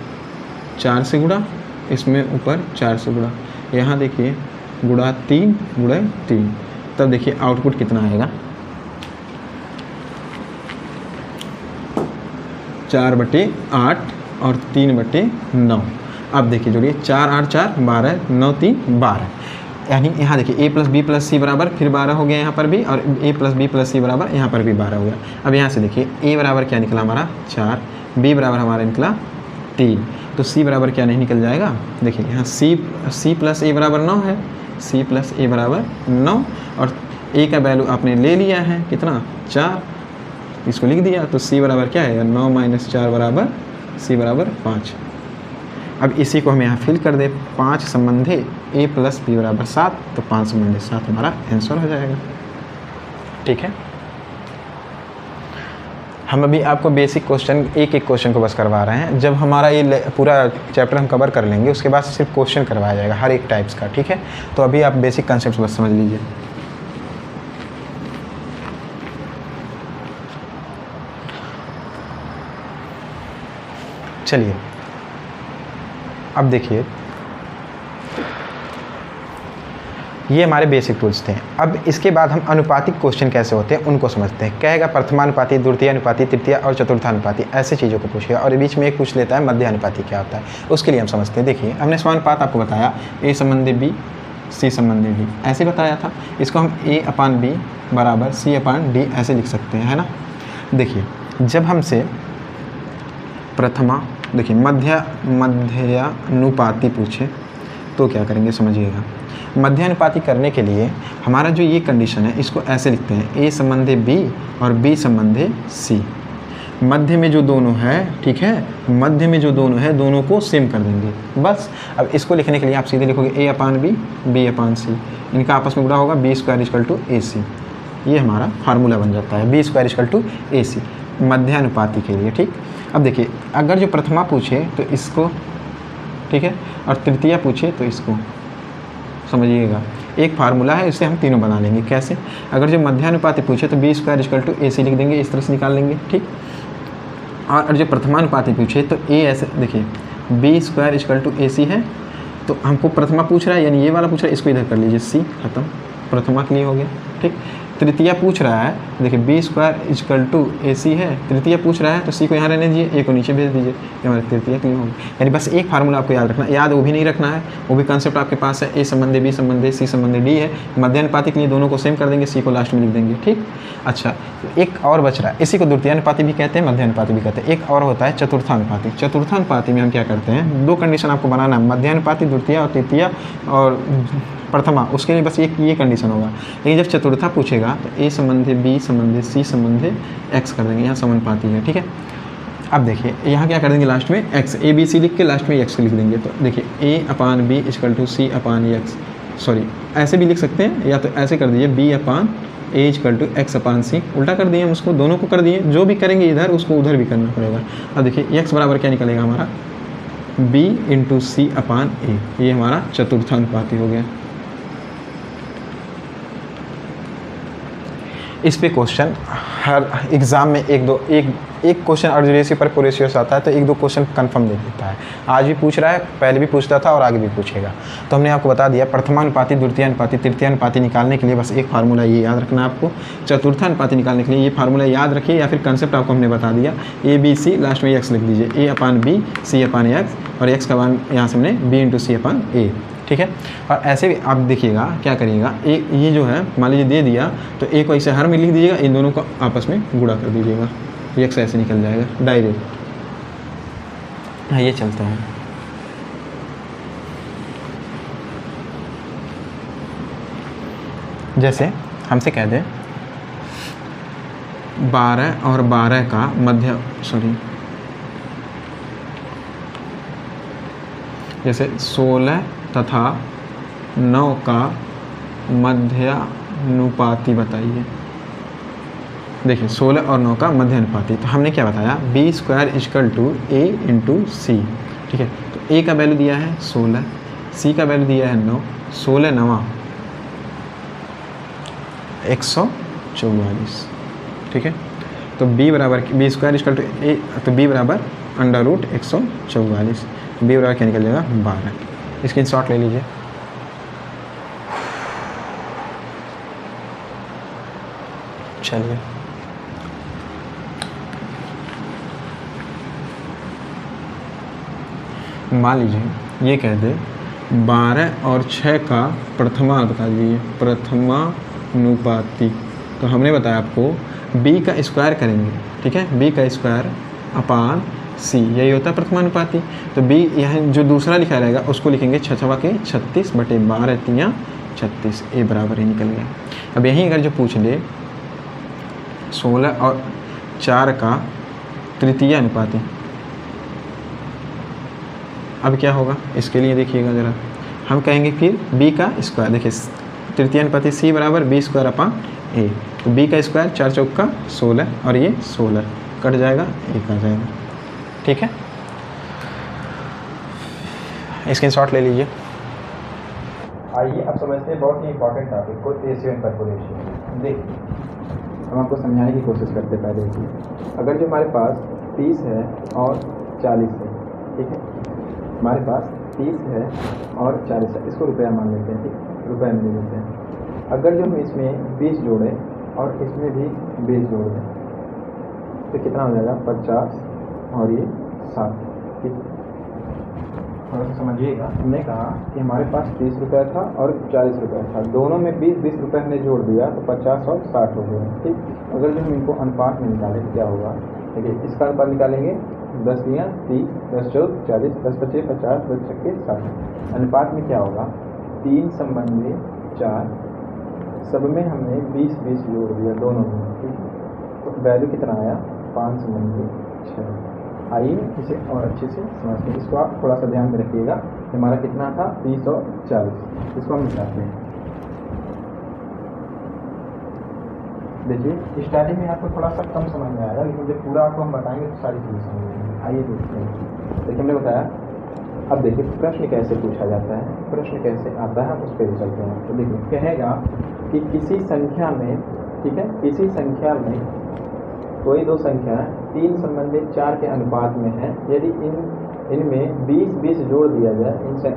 4 से गुणा, इसमें ऊपर 4 से गुणा, यहाँ देखिए गुणा 3 गुणा 3, तब देखिए आउटपुट कितना आएगा, 4/8 और 3/9। अब देखिए जोड़िए 4 8 4 12, 9 3 12, यानी यहाँ देखिए a plus B plus C बराबर फिर 12 हो गया यहाँ पर भी, और a plus B plus C बराबर यहाँ पर भी 12 हो गया। अब यहाँ से देखिए a बराबर क्या निकला हमारा 4, b बराबर हमारा निकला 3, तो c बराबर क्या नहीं निकल जाएगा। देखिए यहाँ c प्लस a बराबर 9 है, c प्लस a बराबर 9, और a का वैल्यू आपने ले लिया है कितना 4, इसको लिख दिया, तो c बराबर क्या है 9 - 4 बराबर c बराबर 5। अब इसी को हम यहाँ फिल कर दें, 5 संबंधे a प्लस b बराबर 7, तो 5 संबंधे 7 हमारा आंसर हो जाएगा, ठीक है। हम अभी आपको बेसिक क्वेश्चन एक एक क्वेश्चन को बस करवा रहे हैं, जब हमारा ये पूरा चैप्टर हम कवर कर लेंगे उसके बाद सिर्फ क्वेश्चन करवाया जाएगा हर एक टाइप्स का, ठीक है। तो अभी आप बेसिक कंसेप्ट बस समझ लीजिए। चलिए अब देखिए ये हमारे बेसिक टूल्स थे। अब इसके बाद हम अनुपातिक क्वेश्चन कैसे होते हैं उनको समझते हैं। कहेगा प्रथमानुपाती, द्वितीयानुपाती, तृतीय और चतुर्थानुपाती, ऐसे चीज़ों को पूछेगा। और बीच में एक पूछ लेता है मध्यानुपाती क्या होता है, उसके लिए हम समझते हैं। देखिए हमने समानुपात आपको बताया ए संबंधी बी, सी संबंधी डी, ऐसे बताया था। इसको हम ए अपान बी बराबर सी अपान डी ऐसे लिख सकते हैं, है ना। देखिए जब हमसे प्रथमा देखिए मध्यानुपाती पूछे तो क्या करेंगे समझिएगा। मध्यानुपाती करने के लिए हमारा जो ये कंडीशन है इसको ऐसे लिखते हैं, ए संबंधी बी और बी संबंधी सी। मध्य में जो दोनों है, ठीक है, मध्य में जो दोनों है दोनों को सेम कर देंगे बस। अब इसको लिखने के लिए आप सीधे लिखोगे ए अपान बी, बी अपान सी, इनका आपस में गुणा होगा बी स्क्वायर इक्वल टू ए सी। ये हमारा फार्मूला बन जाता है, बी स्क्वायर इक्वल टू ए सी मध्यानुपाती के लिए, ठीक। अब देखिए अगर जो प्रथमा पूछे तो इसको, ठीक है, और तृतीया पूछे तो इसको, समझिएगा एक फार्मूला है, इससे हम तीनों बना लेंगे। कैसे? अगर जो मध्यानुपाती पूछे तो बी स्क्वायर इक्वल टू ए सी लिख देंगे, इस तरह से निकाल लेंगे, ठीक। और जो प्रथमानुपाती पूछे तो ए ऐसे, देखिए बी स्क्वायर इक्वल टू ए सी है, तो हमको प्रथमा पूछ रहा है यानी ये वाला पूछ रहा है, इसको इधर कर लीजिए, सी खत्म, प्रथमा के लिए हो गया, ठीक। तृतीया पूछ रहा है, देखिए बी स्क्वायर इक्वल टू ए सी है, तृतीया पूछ रहा है तो सी को यहाँ रहने दीजिए, ए को नीचे भेज दीजिए, ये हमारे तृतीया के लिए होगा। यानी बस एक फार्मूला आपको याद रखना, याद वो भी नहीं रखना है, वो भी कंसेप्ट आपके पास है, ए संबंधी बी संबंधी सी संबंधी डी है। मध्यानुपाती के लिए दोनों को सेम कर देंगे, सी को लास्ट में लिख देंगे, ठीक। अच्छा एक और बच रहा है, इसी को द्वितीयानुपाती भी कहते हैं, मध्यानुपाती भी कहते हैं। एक और होता है चतुर्थानुपाती। चतुर्थानुपाती में हम क्या करते हैं, दो कंडीशन आपको बनाना है, मध्यानुपाती द्वितीय और तृतीय और प्रथमा, उसके लिए बस ये कंडीशन होगा। लेकिन जब चतुर्था पूछेगा तो ए संबंधी बी संबंधी सी संबंधी एक्स कर देंगे, यहाँ समानुपाती है, ठीक है। अब देखिए यहाँ क्या कर देंगे, लास्ट में एक्स, ए बी सी लिख के लास्ट में एक्स लिख देंगे। तो देखिए A upon B equal to C upon X, sorry ऐसे भी लिख सकते हैं, या तो ऐसे कर दीजिए B upon A equal to X upon C, उल्टा कर दिए हम उसको, दोनों को कर दिए, जो भी करेंगे इधर उसको उधर भी करना पड़ेगा। अब देखिए एक्स बराबर क्या निकलेगा हमारा, बी इंटू सी अपान ए, ये हमारा चतुर्थानुपाती हो गया। इस पे क्वेश्चन हर एग्ज़ाम में एक क्वेश्चन अर्ध रेशियो पर रेशियो से आता है, तो एक दो क्वेश्चन कंफर्म दे देता है। आज भी पूछ रहा है, पहले भी पूछता था और आगे भी पूछेगा। तो हमने आपको बता दिया प्रथमानुपाती, द्वितीयानुपाती, तृतीयानुपाती निकालने के लिए बस एक फार्मूला ये याद रखना है आपको। चतुर्थानुपाती निकालने के लिए ये फार्मूला याद रखिए, या फिर कंसेप्ट आपको हमने बता दिया, ए बी सी लास्ट में एक्स लिख दीजिए, ए upon B C upon x, और एक्स का मान यहाँ से हमने बी इंटू सी अपान ए, ठीक है। और ऐसे भी आप देखिएगा क्या करिएगा, एक ये जो है मान लीजिए दे दिया तो एक को ऐसे हर में लिख दीजिएगा, इन दोनों को आपस में गुणा कर दीजिएगा, एक से ऐसे निकल जाएगा डायरेक्ट। हाँ ये चलता है। जैसे हमसे कह दें 12 और 12 का मध्य, सॉरी जैसे 16 तथा 9 का मध्यानुपाती बताइए। देखिए 16 और 9 का मध्यानुपाती, तो हमने क्या बताया, B square equal to A into C, ठीक है। तो ए का वैल्यू दिया है 16, सी का वैल्यू दिया है 9, 16 9 144, ठीक है। तो बी बराबर बी स्क्वायर इक्वल टू ए, तो बी बराबर अंडर रूट 144, बी बराबर क्या निकल जाएगा 12। स्क्रीन शॉट ले लीजिए। चलिए मान लीजिए ये कह दे 12 और 6 का प्रथमा बता दीजिए, प्रथमानुपाती। तो हमने बताया आपको b का स्क्वायर करेंगे, ठीक है, b का स्क्वायर अपान c, यही होता है प्रथमानुपाती। तो b यहाँ जो दूसरा लिखा रहेगा उसको लिखेंगे 6 छवा के 36 बटे 12 3 36, ए बराबर ही निकल गया। अब यहीं अगर जो पूछ ले 16 और 4 का तृतीय अनुपाती, अब क्या होगा इसके लिए देखिएगा ज़रा, हम कहेंगे फिर b का स्क्वायर, देखिए तृतीय अनुपाती c बराबर b स्क्वायर अपान a, तो b का स्क्वायर 4 चौका 16 और ये 16 कट जाएगा, 1 आ जाएगा, ठीक है। स्क्रीनशॉट ले लीजिए। आइए अब समझते हैं बहुत ही इंपॉर्टेंट टॉपिक को, रेशियो एंड परपोरेशन। देखिए हम आपको समझाने की कोशिश करते हैं। पहले की अगर जो हमारे पास 30 है और 40 है, ठीक है, हमारे पास 30 है और 40 है, इसको रुपया मान लेते हैं, ठीक। रुपए में ले लेते हैं। अगर जो हम इसमें 20 जोड़ें और इसमें भी 20 जोड़ दें तो कितना हो जाएगा 50 और ये 60। ठीक, थोड़ा सा समझिएगा। हमने कहा कि हमारे पास 30 रुपये था और 40 रुपये था, दोनों में 20-20 रुपये हमने जोड़ दिया तो 50 और 60 हो गया। ठीक, अगर जो हम इनको अनुपात में निकालें तो क्या होगा, देखिए इसका अनुपात निकालेंगे 10 दिया 30, 10 चौक 40, 10 पच्चीस 50, 10 छक्के 60। अनुपात में क्या होगा 3 संबंधी 4, सब में हमने 20-20 जोड़ दिया दोनों में। ठीक, तो वैल्यू कितना आया 5 संबंधी 6। आइए इसे और अच्छे से समझते हैं। इसको आप थोड़ा सा ध्यान में रखिएगा। हमारा कितना था 30 और 40, इसको हम निकालते हैं। देखिए स्टार्टिंग में आपको थोड़ा सा कम समझ में आएगा, लेकिन जब पूरा आपको हम बताएंगे तो सारी चीज़ें समझ में आएंगी। आइए देखते हैं। देखिए हमने बताया, अब देखिए प्रश्न कैसे पूछा जाता है, प्रश्न कैसे आता है, हम उस पर चलते हैं। तो देखिए कहेगा कि किसी संख्या में, ठीक है, किसी संख्या में कोई दो संख्या 3 संबंधित 4 के अनुपात में है, यदि इनमें 20-20 जोड़ दिया जाए,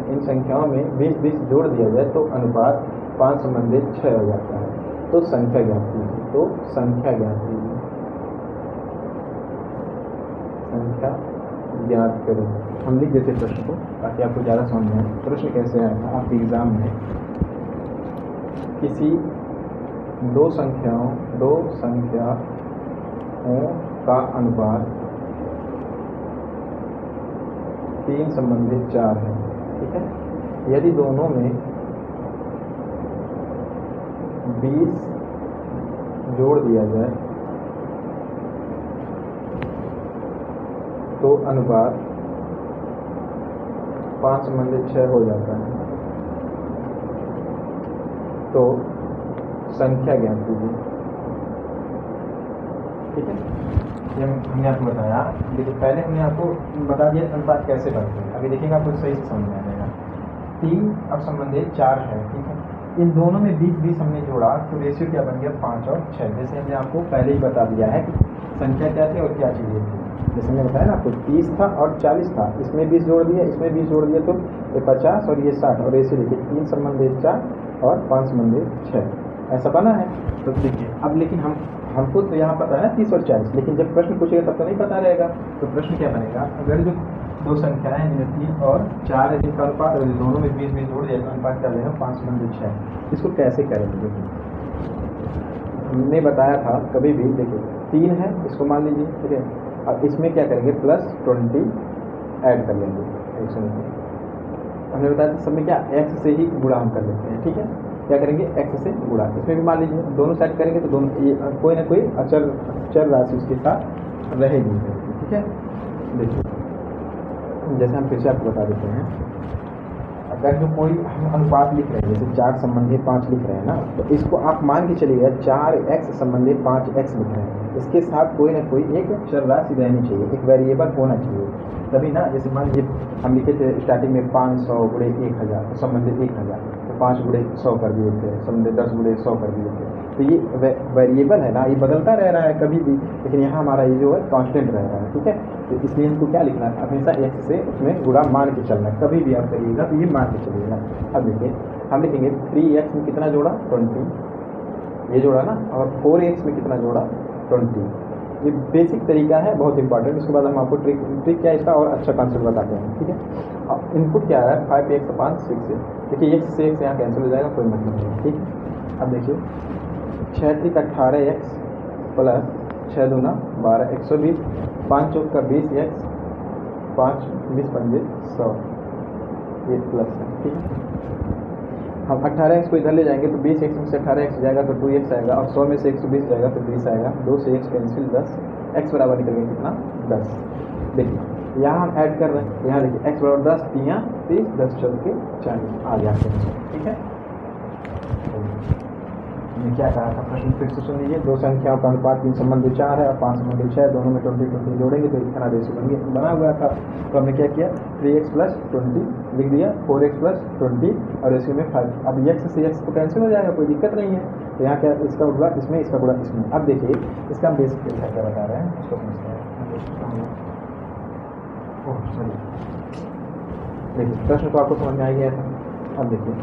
इन संख्याओं में 20-20 जोड़ दिया जाए तो अनुपात 5 संबंधित 6 हो जाता है। तो संख्या ज्ञात कीजिए। तो संख्या ज्ञात कीजिए, संख्या ज्ञात करें। हम लिख देते प्रश्न को ताकि आपको ज़्यादा समझ में आए। प्रश्न कैसे आया था आपके एग्जाम में, किसी दो संख्याओं का अनुपात 3 संबंधित 4 है। ठीक है, यदि दोनों में 20 जोड़ दिया जाए तो अनुपात 5 संबंधित 6 हो जाता है। तो संख्या ज्ञात कीजिए। ठीक है, ये हमने आपको बताया। देखिए पहले हमने आपको बता दिया अनुपात कैसे करते हैं। अभी देखिएगा आपको सही से समझ में आ जाएगा। 3 अब संबंधित 4 है। ठीक है, इन दोनों में 20-20 हमने जोड़ा तो रेशियो क्या बन गया 5 और 6। जैसे हमने आपको पहले ही बता दिया है कि संख्या क्या थी और क्या चीज़ें थी। जैसे हमने बताया ना आपको 30 था और 40 था, इसमें 20 जोड़ दिया, इसमें 20 जोड़ दिया तो ये 50 और ये 60। और रेशियो देखिए 3 संबंधित 4 और 5 संबंधित 6 ऐसा बना है। तो देखिए अब लेकिन हमको तो यहाँ पता है 30 और 40, लेकिन जब प्रश्न पूछेगा तब तो नहीं पता रहेगा। तो प्रश्न क्या बनेगा, अगर जो दो संख्याएं हैं जिनमें 3 और 4 है जिनका अनुपात, अगर दोनों में 20-20 जोड़ दिया तो अनुपात क्या देगा 5 संबंधित 6। इसको कैसे करेंगे देखिए, हमने बताया था कभी भी, देखिए 3 है इसको मान लीजिए। ठीक है, अब इसमें क्या करेंगे +20 ऐड कर लेंगे। हमने बताया था सब में क्या x से ही गुणा हम कर लेते हैं। ठीक है, क्या करेंगे x से गुणा, इसमें भी मान लीजिए दोनों साइड करेंगे तो दोनों कोई ना कोई चर राशि उसके साथ रहेगी। ठीक है, देखिए जैसे हम फिर से आपको बता देते हैं, अगर जो कोई हम अनुपात लिख रहे हैं जैसे 4 संबंधी 5 लिख रहे हैं ना, तो इसको आप मान के चलिएगा 4x संबंधी 5x लिख रहे हैं, इसके साथ कोई ना कोई एक चर राशि रहनी चाहिए, एक वेरिएबल होना चाहिए, तभी ना। जैसे मान लीजिए हम लिखे थे स्टार्टिंग में 500 गुणे 1000 तो संबंधित 1000, तो 5 गुणे 100 कर दिए थे, संबंधित 10 गुणे 100 कर दिए थे। तो ये वेरिएबल है ना, ये बदलता रह रहा है कभी भी, लेकिन यहाँ हमारा ये जो है कांस्टेंट रह रहा है। ठीक है, तो इसलिए हमको क्या लिखना है, हमेशा x से उसमें गुणा मान के चलना है। कभी भी आप करिएगा तो ये मान के चलिएगा। अब देखिए हम लिखेंगे 3x में कितना जोड़ा 20, ये जोड़ा ना, और 4x में कितना जोड़ा 20। ये बेसिक तरीका है, बहुत इंपॉर्टेंट। उसके बाद हम आपको ट्रिक क्या है इसका और अच्छा कॉन्सेप्ट बताते हैं। ठीक है, अब इनपुट क्या है 5x/6 है। देखिए x से x यहाँ कैंसिल हो जाएगा, कोई मतलब नहीं। ठीक, अब देखिए 6 × 18x प्लस 6 × 2 = 12, 120, 5 × 4 = 20x, 5 20 पंजे 100, ये प्लस है। ठीक है, हम 18x को इधर ले जाएंगे तो 20x में से 18x जाएगा तो 2x आएगा, और 100 में से 120 जाएगा तो 20 आएगा, 2 से x कैंसिल 10, x बराबर निकल गया कितना 10। देखिए यहाँ हम ऐड कर रहे हैं, यहाँ देखिए x बराबर 10, 3 30, 10 × 40 आ गया। ठीक है, हमने क्या कहा था प्रश्न फिर से सुन लीजिए। दो संख्याओं का अनुपात 3 संबंधित 4 है और 5 संबंधित 6, दोनों में 20-20 जोड़ेंगे तो इतना रेशियो बना हुआ था। तो हमने क्या किया 3x + 20 लिख दिया, 4x + 20 और रेशियो में 5। अब x से x तो कैंसिल हो जाएगा, कोई दिक्कत नहीं है। तो यहाँ क्या इसका गुणा इसमें, इसका गुणा इसमें। अब देखिए इसका हम बेसिक तरीका क्या बता रहे हैं उसको समझते हैं। देखिए प्रश्न तो आपको समझ में आ गया था। अब देखिए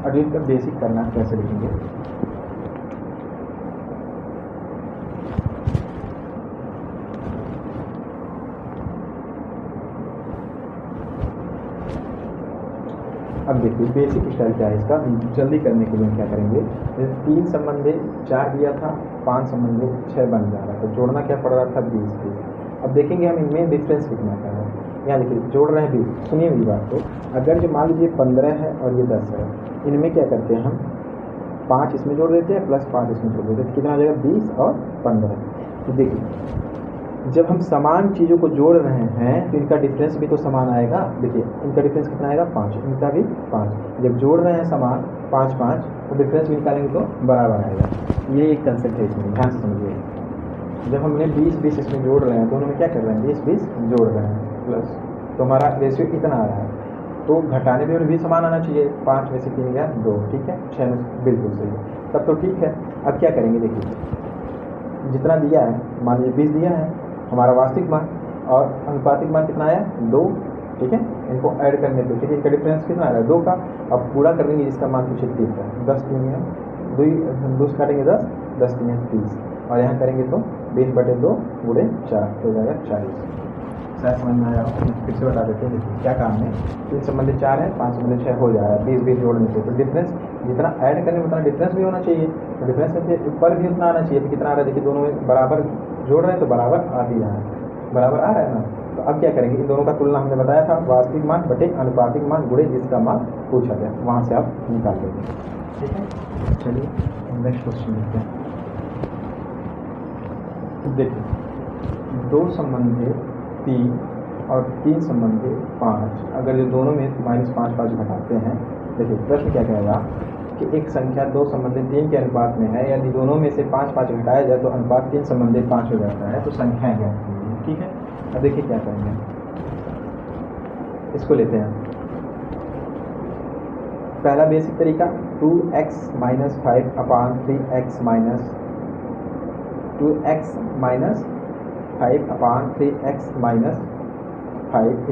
और इनका बेसिक करना कैसे लिखेंगे। अब देखिए बेसिक स्टाइल क्या है इसका, जल्दी करने के लिए हम क्या करेंगे, 3 संबंधे 4 दिया था, 5 संबंधे 6 बन जा रहा था, तो जोड़ना क्या पड़ रहा था 20। अब देखेंगे हम इनमें डिफरेंस कितना का है। यहाँ देखिए जोड़ रहे हैं 20, सुनिए मेरी बात को, अगर जो मान लीजिए 15 है और ये 10 है, इनमें क्या करते हैं हम 5 इसमें जोड़ देते हैं प्लस 5 इसमें जोड़ देते हैं, कितना आ जाएगा 20 और 15। तो देखिए जब हम समान चीज़ों को जोड़ रहे हैं तो इनका डिफरेंस भी तो समान आएगा। देखिए इनका डिफरेंस कितना आएगा 5, इनका भी 5। जब जोड़ रहे हैं समान 5 5 तो डिफरेंस भी निकालेंगे तो बराबर आएगा। ये एक कंसेप्ट है, इसमें ध्यान से समझिए। जब हमने 20 20 इसमें जोड़ रहे हैं, दोनों में क्या कर रहे हैं 20 20 जोड़ रहे हैं प्लस, तो हमारा रेशियो कितना आ रहा है, तो घटाने में भी समान आना चाहिए। 5 में से 3 गया 2, ठीक है, 6 में बिल्कुल सही है, तब तो ठीक है। अब क्या करेंगे, देखिए जितना दिया है, मान लीजिए 20 दिया है हमारा वास्तविक मान, और अनुपातिक मान कितना आया 2, ठीक है, इनको ऐड करने पे ठीक है, इनका डिफरेंस कितना आ रहा है 2 का। अब पूरा कर देंगे जिसका मान पीछे 3 का, 10 3 है 2 से काटेंगे 10, 10 3 है 30, और यहाँ करेंगे तो 20/2 गुणे 4 हो जाएगा 40। शायद समझ में आया, फिर से बता देते हैं। देखिए क्या काम है, 3 संबंधित 4 है, 5 संबंधित 6 हो जाएगा, 20 20 जोड़ने से, तो डिफरेंस जितना ऐड करने में उतना डिफरेंस भी होना चाहिए, तो डिफरेंस में ऊपर भी उतना आना चाहिए। तो कितना आ रहा है, देखिए दोनों में बराबर जोड़ रहे हैं तो बराबर आ भी रहा है, बराबर आ रहा है ना। तो अब क्या करेंगे, इन दोनों का तुलना हमने बताया था, वास्तविक मान बटे अनुपातिक मान गुणे जिसका मान पूछा गया, वहाँ से आप निकाल लेंगे, ठीक है। चलिए नेक्स्ट क्वेश्चन देखते हैं। देखिए 2 संबंधे 3 और 3 संबंधे 5, अगर जो दोनों में -5 5 घटाते हैं, देखिए प्रश्न क्या कहेगा कि एक संख्या 2 संबंधित 3 के अनुपात में है, यदि दोनों में से 5 5 घटाया जाए तो अनुपात 3 संबंधित 5 हो जाता है, तो संख्या ज्ञात कीजिए, ठीक है। अब देखिए क्या करेंगे, इसको लेते हैं पहला बेसिक तरीका, 2x - 5/3x - 2x - 5/3x - 5 =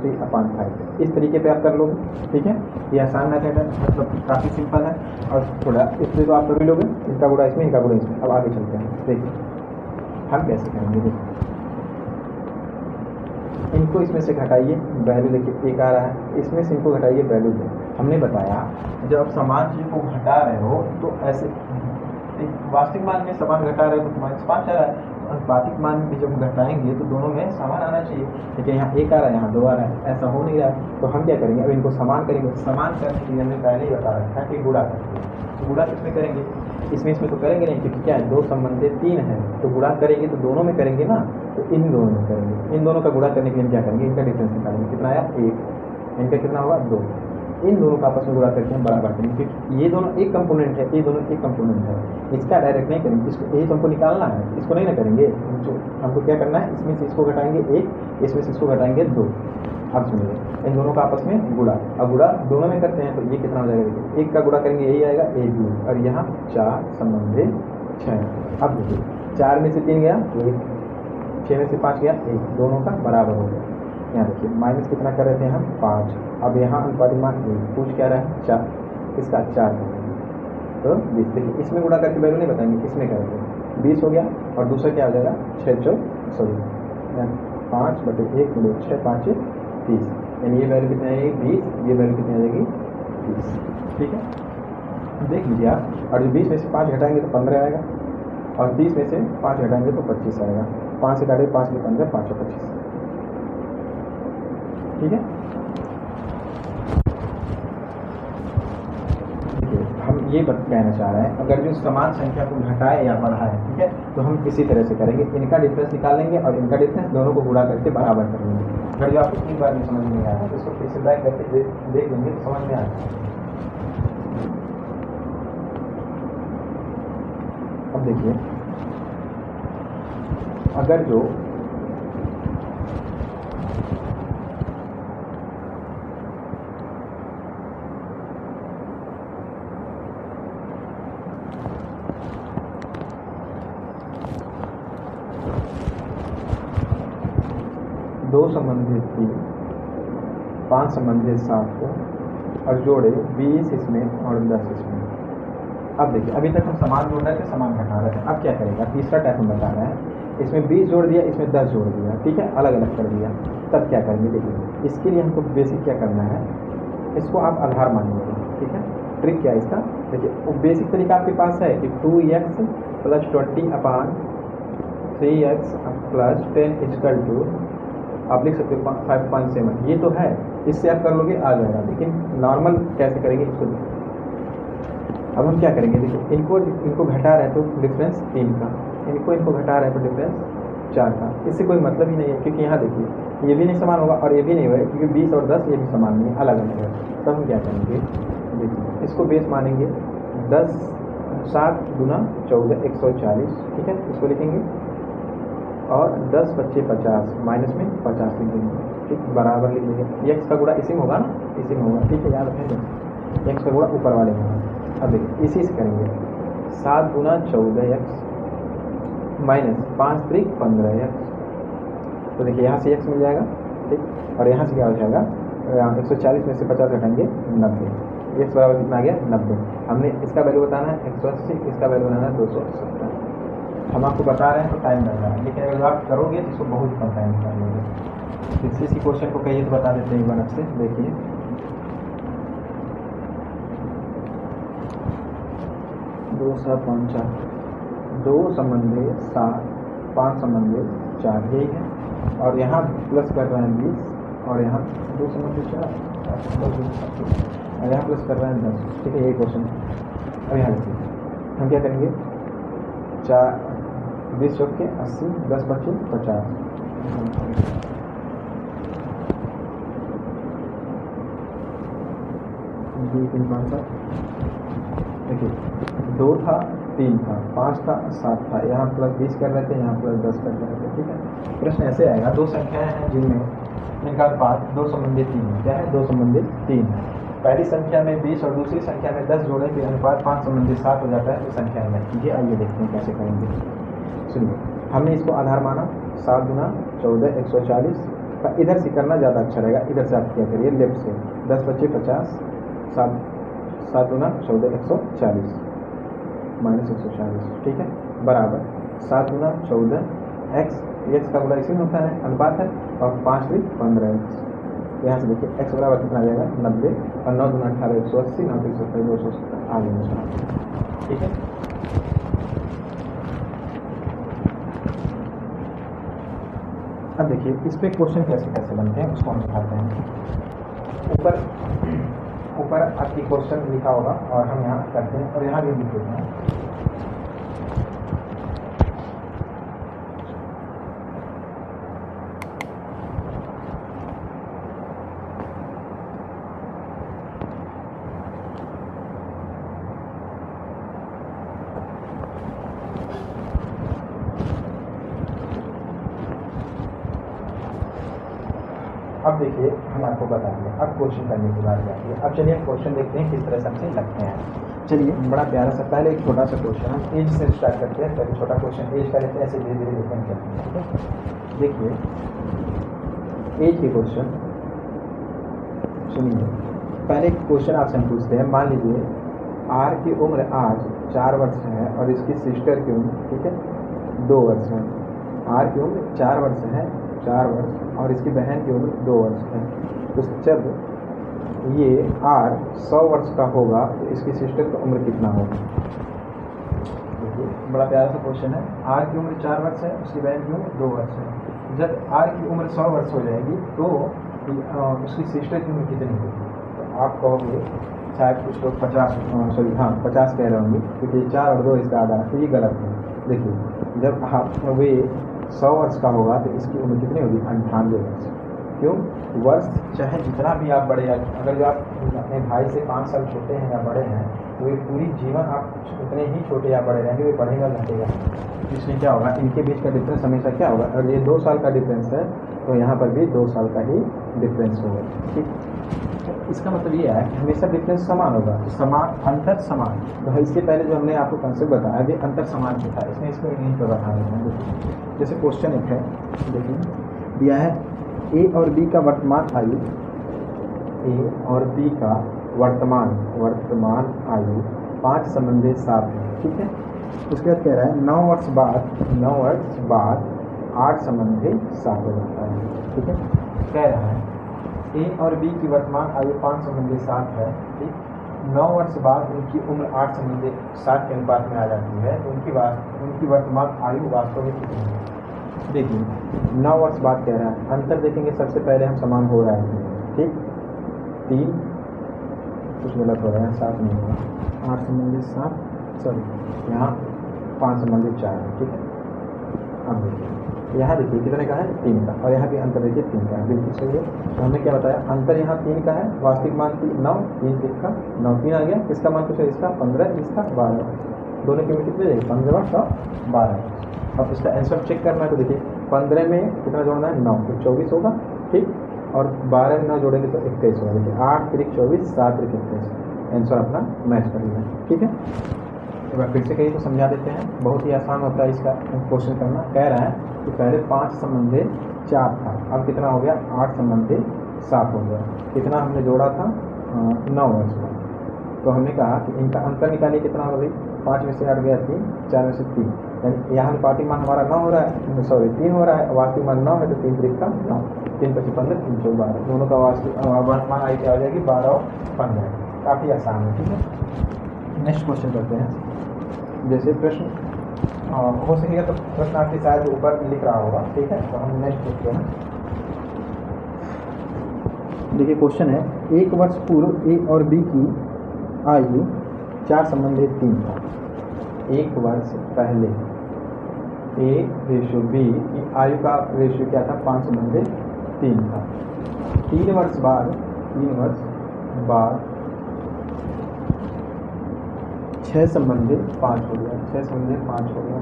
3/5। इस तरीके पे आप कर लोगे, ठीक है। ये आसान मेथड है, मतलब काफ़ी सिंपल है, और थोड़ा इसमें तो आप कर भी लोगे, इनका गुणा इसमें, इनका गुणा इसमें। अब आगे चलते हैं, देखिए हम कैसे करेंगे। देखिए इनको इसमें से घटाइए, वैल्यू देखिए 1 आ रहा है, इसमें से इनको घटाइए, वैल्यू दो। हमने बताया जब आप समान चीज़ को घटा रहे हो तो ऐसे वास्तविक मान में समान घटा रहे हो तो -5 आ रहा है, अनुपातिक मान भी जब घटाएंगे तो दोनों में समान आना चाहिए, लेकिन यहाँ 1 आ रहा है, यहाँ 2 आ रहा है, ऐसा हो नहीं रहा है। तो हम क्या करेंगे, अब इनको समान करेंगे। समान करने के लिए हमने पहले ही बता रखा है कि गुणा करते हैं, तो गुणा किसमें करेंगे, इसमें तो करेंगे नहीं, क्योंकि क्या है 2 संबंधे 3 है, तो गुणा करेंगे तो दोनों में करेंगे ना, तो इन दोनों में करेंगे। इन दोनों का गुणा करने के लिए क्या करेंगे, इनका डिफरेंस निकालेंगे, कितना आया 1, इनका कितना होगा 2। इन दोनों का आपस में गुणा करके हम बराबर करेंगे, क्योंकि ये दोनों एक कंपोनेंट है, ये दोनों एक कंपोनेंट है, इसका डायरेक्ट नहीं करेंगे, इसको यही तो हमको निकालना है, इसको नहीं ना करेंगे। जो हमको क्या करना है, इसमें से इसको घटाएंगे 1, इसमें से इसको घटाएंगे 2। अब सुनिए, इन दोनों का आपस में गुणा, अब गुणा दोनों में करते हैं तो ये कितना हो जाएगा, देखिए 1 का गुणा करेंगे यही आएगा 1 2, और यहाँ 4 संबंधे 6। अब देखिए 4 में से 3 गया 1, 6 में से 5 गया 1, दोनों का बराबर हो गया। यहाँ देखिए माइनस कितना कर रहे थे हम 5, अब यहाँ अनुपातिक मान 1, पूछ क्या रहा है 4, इसका 4 करेंगे तो 20। देखिए इसमें गुणा करके वैल्यू नहीं बताएंगे, इसमें करेंगे 20 हो गया, और दूसरा क्या हो जाएगा 5/1 गुणे 6 5 30, यानी ये वैल्यू कितनी आएगी 20, ये वैल्यू कितनी आ जाएगी 30, ठीक है। देख लीजिए आप, और जो 20 में से 5 घटाएंगे तो 15 आएगा, और 30 में से 5 घटाएंगे तो 25 आएगा। 5 से काटे 5 में 15, 5 और 25, ठीक है। देखिए हम ये कहना चाह रहे हैं, अगर जो समान संख्या को घटाए या बढ़ाए, ठीक है, तो हम इसी तरह से करेंगे, इनका डिफरेंस निकालेंगे और इनका डिफरेंस दोनों को गुणा करके बराबर कर लेंगे। अगर जो आपको एक बार में समझ में आया तो इसको फिर से बैक करके देख लेंगे तो समझ में आएगा। अब देखिए अगर जो दो संबंधित 3, 5 संबंधित 7 को और जोड़े 20 इसमें और 10 इसमें। अब देखिए अभी तक हम समान जोड़ रहे थे, समान घटा रहे थे। अब क्या करेगा, तीसरा टाइप हम बता रहे हैं, इसमें 20 जोड़ दिया, इसमें 10 जोड़ दिया, ठीक है, अलग अलग कर दिया। तब क्या करेंगे, देखिए इसके लिए हमको बेसिक क्या करना है, इसको आप आधार मानिएगा, ठीक है। ट्रिक क्या है इसका, देखिए वो बेसिक तरीका आपके पास है कि 2x + 20/3x + 10 इक्वल टू, आप लिख सकते हो 5.7, ये तो है, इससे आप कर लोगे आ जाएगा। लेकिन नॉर्मल कैसे करेंगे इसको, अब हम क्या करेंगे, देखिए इनको घटा रहे हैं तो डिफरेंस 3 का, इनको घटा रहे हैं तो डिफरेंस 4 का। इससे कोई मतलब ही नहीं है, क्योंकि यहाँ देखिए ये भी नहीं समान होगा और ये भी नहीं होगा, क्योंकि 20 और 10 ये भी समान नहीं है, अलग अलग है। तब हम क्या करेंगे, देखिए इसको बेस मानेंगे, 10 7 गुना 14 140, ठीक है, इसको लिखेंगे, और 10 25 50 माइनस में 50 लिख देंगे, ठीक, बराबर लिख देंगे। x का गुणा इसी में होगा ना, इसी में होगा, ठीक है, याद रखें, x का गुणा ऊपर वाले में होगा। अब देखिए इसी से करेंगे, 7 गुना 14x माइनस 5 3 15x, तो देखिए यहाँ से x मिल जाएगा, ठीक, और यहाँ से क्या हो जाएगा, 140 में से 50 घटाएंगे 90, x बराबर कितना आ गया 90। हमने इसका वैल्यू बताना है 180, इसका वैल्यू बनाना है 270। हम आपको बता रहे हैं तो टाइम लग रहा है, लेकिन अगर आप करोगे तो इसको बहुत कम टाइम निकालेंगे। इसी क्वेश्चन को कहिए तो बता देते हैं एक बार आपसे, देखिए 2 7 5 4, 2 संबंधी 7, 5 संबंधी 4, यही है, और यहाँ प्लस कर रहे हैं 20, और यहाँ 2 संबंधी 4, और यहाँ प्लस कर रहे हैं 10, ठीक है, यही क्वेश्चन। अब यहाँ देखिए हम क्या करेंगे, 20 चौक के 80, 10 25 50, 2 3 5 7, देखिए 2 था 3 था 5 था 7 था, यहाँ प्लस 20 कर रहे थे, यहाँ प्लस 10 कर रहे थे, ठीक है। प्रश्न ऐसे आएगा, दो संख्याएं हैं जिनमें इनका अनुपात 2 संबंधी 3 है, क्या है, 2 संबंधी 3 है। पहली संख्या में 20 और दूसरी संख्या में 10 जोड़े फिर अनुपात 5 संबंधी 7 हो जाता है, तो संख्या में ये आइए देखते हैं कैसे करेंगे। सुनिए, हमने इसको आधार माना, 7 गुना 14 140 का, इधर से करना ज़्यादा अच्छा रहेगा, इधर से आप क्या करिए लेफ्ट से, 10 25 50, 7 गुना 14 140 माइनस 140, ठीक है, बराबर 7 गुना 14 x का गुणा इसी में होता है, अनुपात है, और 5 3 15x। यहाँ से देखिए x बराबर कितना आ जाएगा 90, और 9 गुना 18 180, 9 170 270 आ जाएगा, ठीक है। अब देखिए इस पे क्वेश्चन कैसे कैसे बनते हैं उसको हम दिखाते हैं। ऊपर आपकी क्वेश्चन लिखा होगा और हम यहाँ करते हैं, और यहाँ भी लिख देते हैं। अब देखिए हम आपको बता दें, अब क्वेश्चन करने की बात आती है। अब चलिए हम क्वेश्चन देखते हैं किस तरह से हमसे लगते हैं। चलिए बड़ा प्यारा सा, पहले एक छोटा सा क्वेश्चन हम एज से स्टार्ट करते हैं, पहले छोटा क्वेश्चन एज का लेते हैं, ऐसे धीरे धीरे डिफरेंट करते हैं, ठीक है। देखिए एज के क्वेश्चन सुनिए, पहले क्वेश्चन आपसे हम पूछते हैं, मान लीजिए आर की उम्र आज 4 वर्ष है और इसकी सिस्टर की उम्र, ठीक है, 2 वर्ष है। आर की उम्र 4 वर्ष है, 4 वर्ष, और इसकी बहन की उम्र 2 वर्ष है। तो जब ये आर 100 वर्ष का होगा तो इसकी सिस्टर की उम्र कितना होगा। देखिए बड़ा प्यारा सा क्वेश्चन है, आर की उम्र 4 वर्ष है, उसकी बहन की उम्र 2 वर्ष है। जब आर की उम्र 100 वर्ष हो जाएगी तो उसकी सिस्टर की उम्र कितनी होगी। तो आप कहोगे, शायद कुछ लोग 50 कह रहे होंगे, क्योंकि 4 और 2 इसका आधा है, तो ये गलत है। देखिए जब वे 100 वर्ष का होगा तो इसकी उम्र कितनी होगी, 98 वर्ष। क्यों, वर्ष चाहे जितना भी आप बड़े, अगर जो आप अपने भाई से 5 साल छोटे हैं या बड़े हैं, तो ये पूरी जीवन आप उतने ही छोटे या बड़े रहेंगे, वे बढ़ेगा घटेगा। इसमें क्या होगा, इनके बीच का डिफरेंस हमेशा क्या होगा, अगर ये 2 साल का डिफरेंस है तो यहाँ पर भी 2 साल का ही डिफरेंस होगा, ठीक। तो इसका मतलब ये है कि हमेशा डिफरेंस समान होगा, समान अंतर समान। तो इसके पहले जो हमने आपको कंसेप्ट बताया भी अंतर समान क्या था, इसमें इसको यहीं पर बता देते हैं। देखिए जैसे क्वेश्चन एक है, देखिए दिया है ए और बी का वर्तमान आयु, ए और बी का वर्तमान आयु 5 संबंधित 7 है, ठीक है। उसके बाद कह रहा है 9 वर्ष बाद 8 संबंधी 7 हो जाता है, ठीक है। कह रहा है ए और बी की वर्तमान आयु 5 संबंधी 7 है, ठीक। 9 वर्ष बाद उनकी उम्र 8 संबंधी 7 के अनुपात में आ जाती है, तो उनकी वर्तमान आयु वास्तव में कितनी है। देखिए 9 वर्ष बाद कह रहा है, अंतर देखेंगे सबसे पहले हम समान हो रहा है, ठीक। 3 कुछ गलत हो रहा है, 7 नहीं होगा, 8 संबंधित 7, सॉरी यहाँ 5 संबंधित 4 है, ठीक है। अब देखिए यहाँ देखिए कितने का है, 3 का, और यहाँ भी अंतर देखिए 3 का है, बिल्कुल सही है। तो हमने क्या बताया, अंतर यहाँ 3 का है, वास्तविक मान 9, 3 का 9, 3 आ गया। किसका मान कुछ है, इसका 15, इसका 12, दोनों की कितने जाएगी, 15 और 12। अब इसका आंसर चेक करना है, तो देखिए 15 में कितना जोड़ना है, 9, तो 24 होगा, ठीक। और 12 में 9 जोड़ेंगे तो 21 होगा। देखिए 8 3 24, 7 3 21, आंसर अपना मैच कर लिया, ठीक है। एक बार फिर से कहीं तो समझा देते हैं, बहुत ही आसान होता है इसका क्वेश्चन करना। कह रहा है कि पहले 5 संबंधी 4 था, अब कितना हो गया, 8 संबंधी 7 हो गया। कितना हमने जोड़ा था, 9 वर्ष में। तो हमने कहा कि इनका अंतर निकालिए, कितना हो गई, 5 में से 8 गया 3, 4 में से 3, यानी यहाँ अनुपातिक मान हमारा 9 हो रहा है, सॉरी 3 हो रहा है, वास्तविक मान 9 है, तो 3 3 का 9, 3 25 15, 3 4 12, दोनों का वास्तविक वर्तमान आयु क्या हो जाएगी, 12 और 15। काफ़ी आसान है, ठीक है। नेक्स्ट क्वेश्चन करते हैं। जैसे प्रश्न हो सकेगा तो प्रश्न आपके शायद ऊपर लिख रहा होगा, ठीक है। तो हम नेक्स्ट देखते हैं। देखिए क्वेश्चन है, 1 वर्ष पूर्व ए और बी की आयु 4 संबंधी 3 था। 1 वर्ष पहले ए रेशो बी की आयु का रेशो क्या था, 5 संबंधी 3 था। 3 वर्ष बाद 6 संबंधी 5 हो गया, 6 संबंधी 5 हो गया,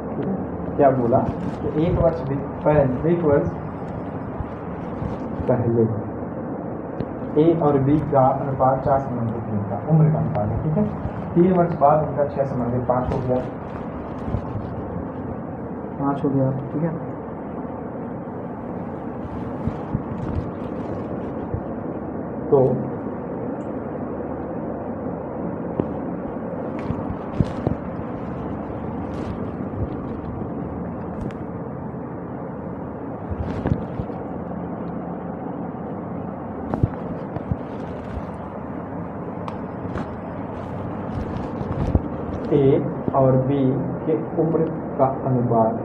ठीक है। क्या बोला कि 1 वर्ष पहले ए और बी का अनुपात 4 संबंधी 3 का, उम्र का अनुपात है, ठीक है। 3 वर्ष बाद उनका 6 संबंधी 5 हो गया, ठीक है। तो ए और बी के उम्र का अनुपात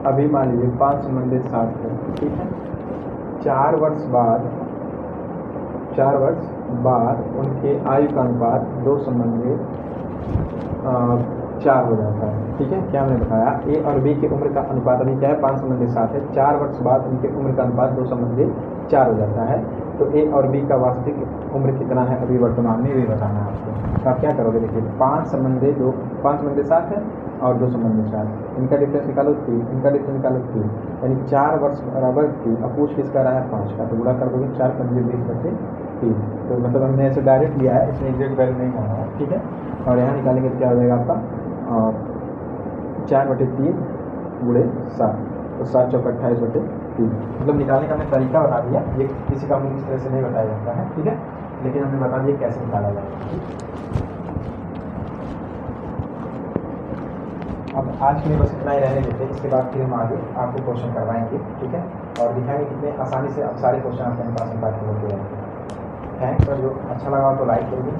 अभी मान लीजिए 5 संबंधित 7 है, ठीक है। 4 वर्ष बाद उनके आयु का अनुपात 2 संबंधित 4 हो जाता है, ठीक है। क्या हमने बताया, ए और बी की उम्र का अनुपात अभी क्या है, 5 संबंधित 7 है। 4 वर्ष बाद उनके उम्र का अनुपात 2 संबंधित 4 हो जाता है। तो ए और बी का वास्तविक उम्र कितना है अभी वर्तमान में, भी बताना है आपको। तो आप क्या करोगे, देखिए 5 संबंधित 7 है और 2 संबंधित 4, इनका डिफरेंस निकालो 3, इनका डिफरेंस निकालो 3, यानी 4 वर्ष बराबर 3। अब पूछ किसका रहा है, 5 का, तो गुणा कर दोगे 4 पंजे 20/3। तो मतलब हमने ऐसे डायरेक्ट लिया है, इसमें एग्जैक्ट वैल्यू नहीं होना है, ठीक है। और यहाँ निकालेंगे तो क्या हो जाएगा आपका 4/3 गुणे 7, तो 7 चौक 28/3। मतलब निकालने का हमने तरीका बता दिया, ये किसी का इस तरह से नहीं बताया जाता है, ठीक है, लेकिन हमने बता दिया कैसे निकाला जाएगा। अब आज के लिए बस इतना ही रहने देते हैं, इसके बाद फिर हम आगे आपको क्वेश्चन करवाएंगे, ठीक है, और दिखाएंगे कितने आसानी से अब सारे क्वेश्चन आपके पास होते रहेंगे। थैंक्स। और जो अच्छा लगा तो लाइक करिए।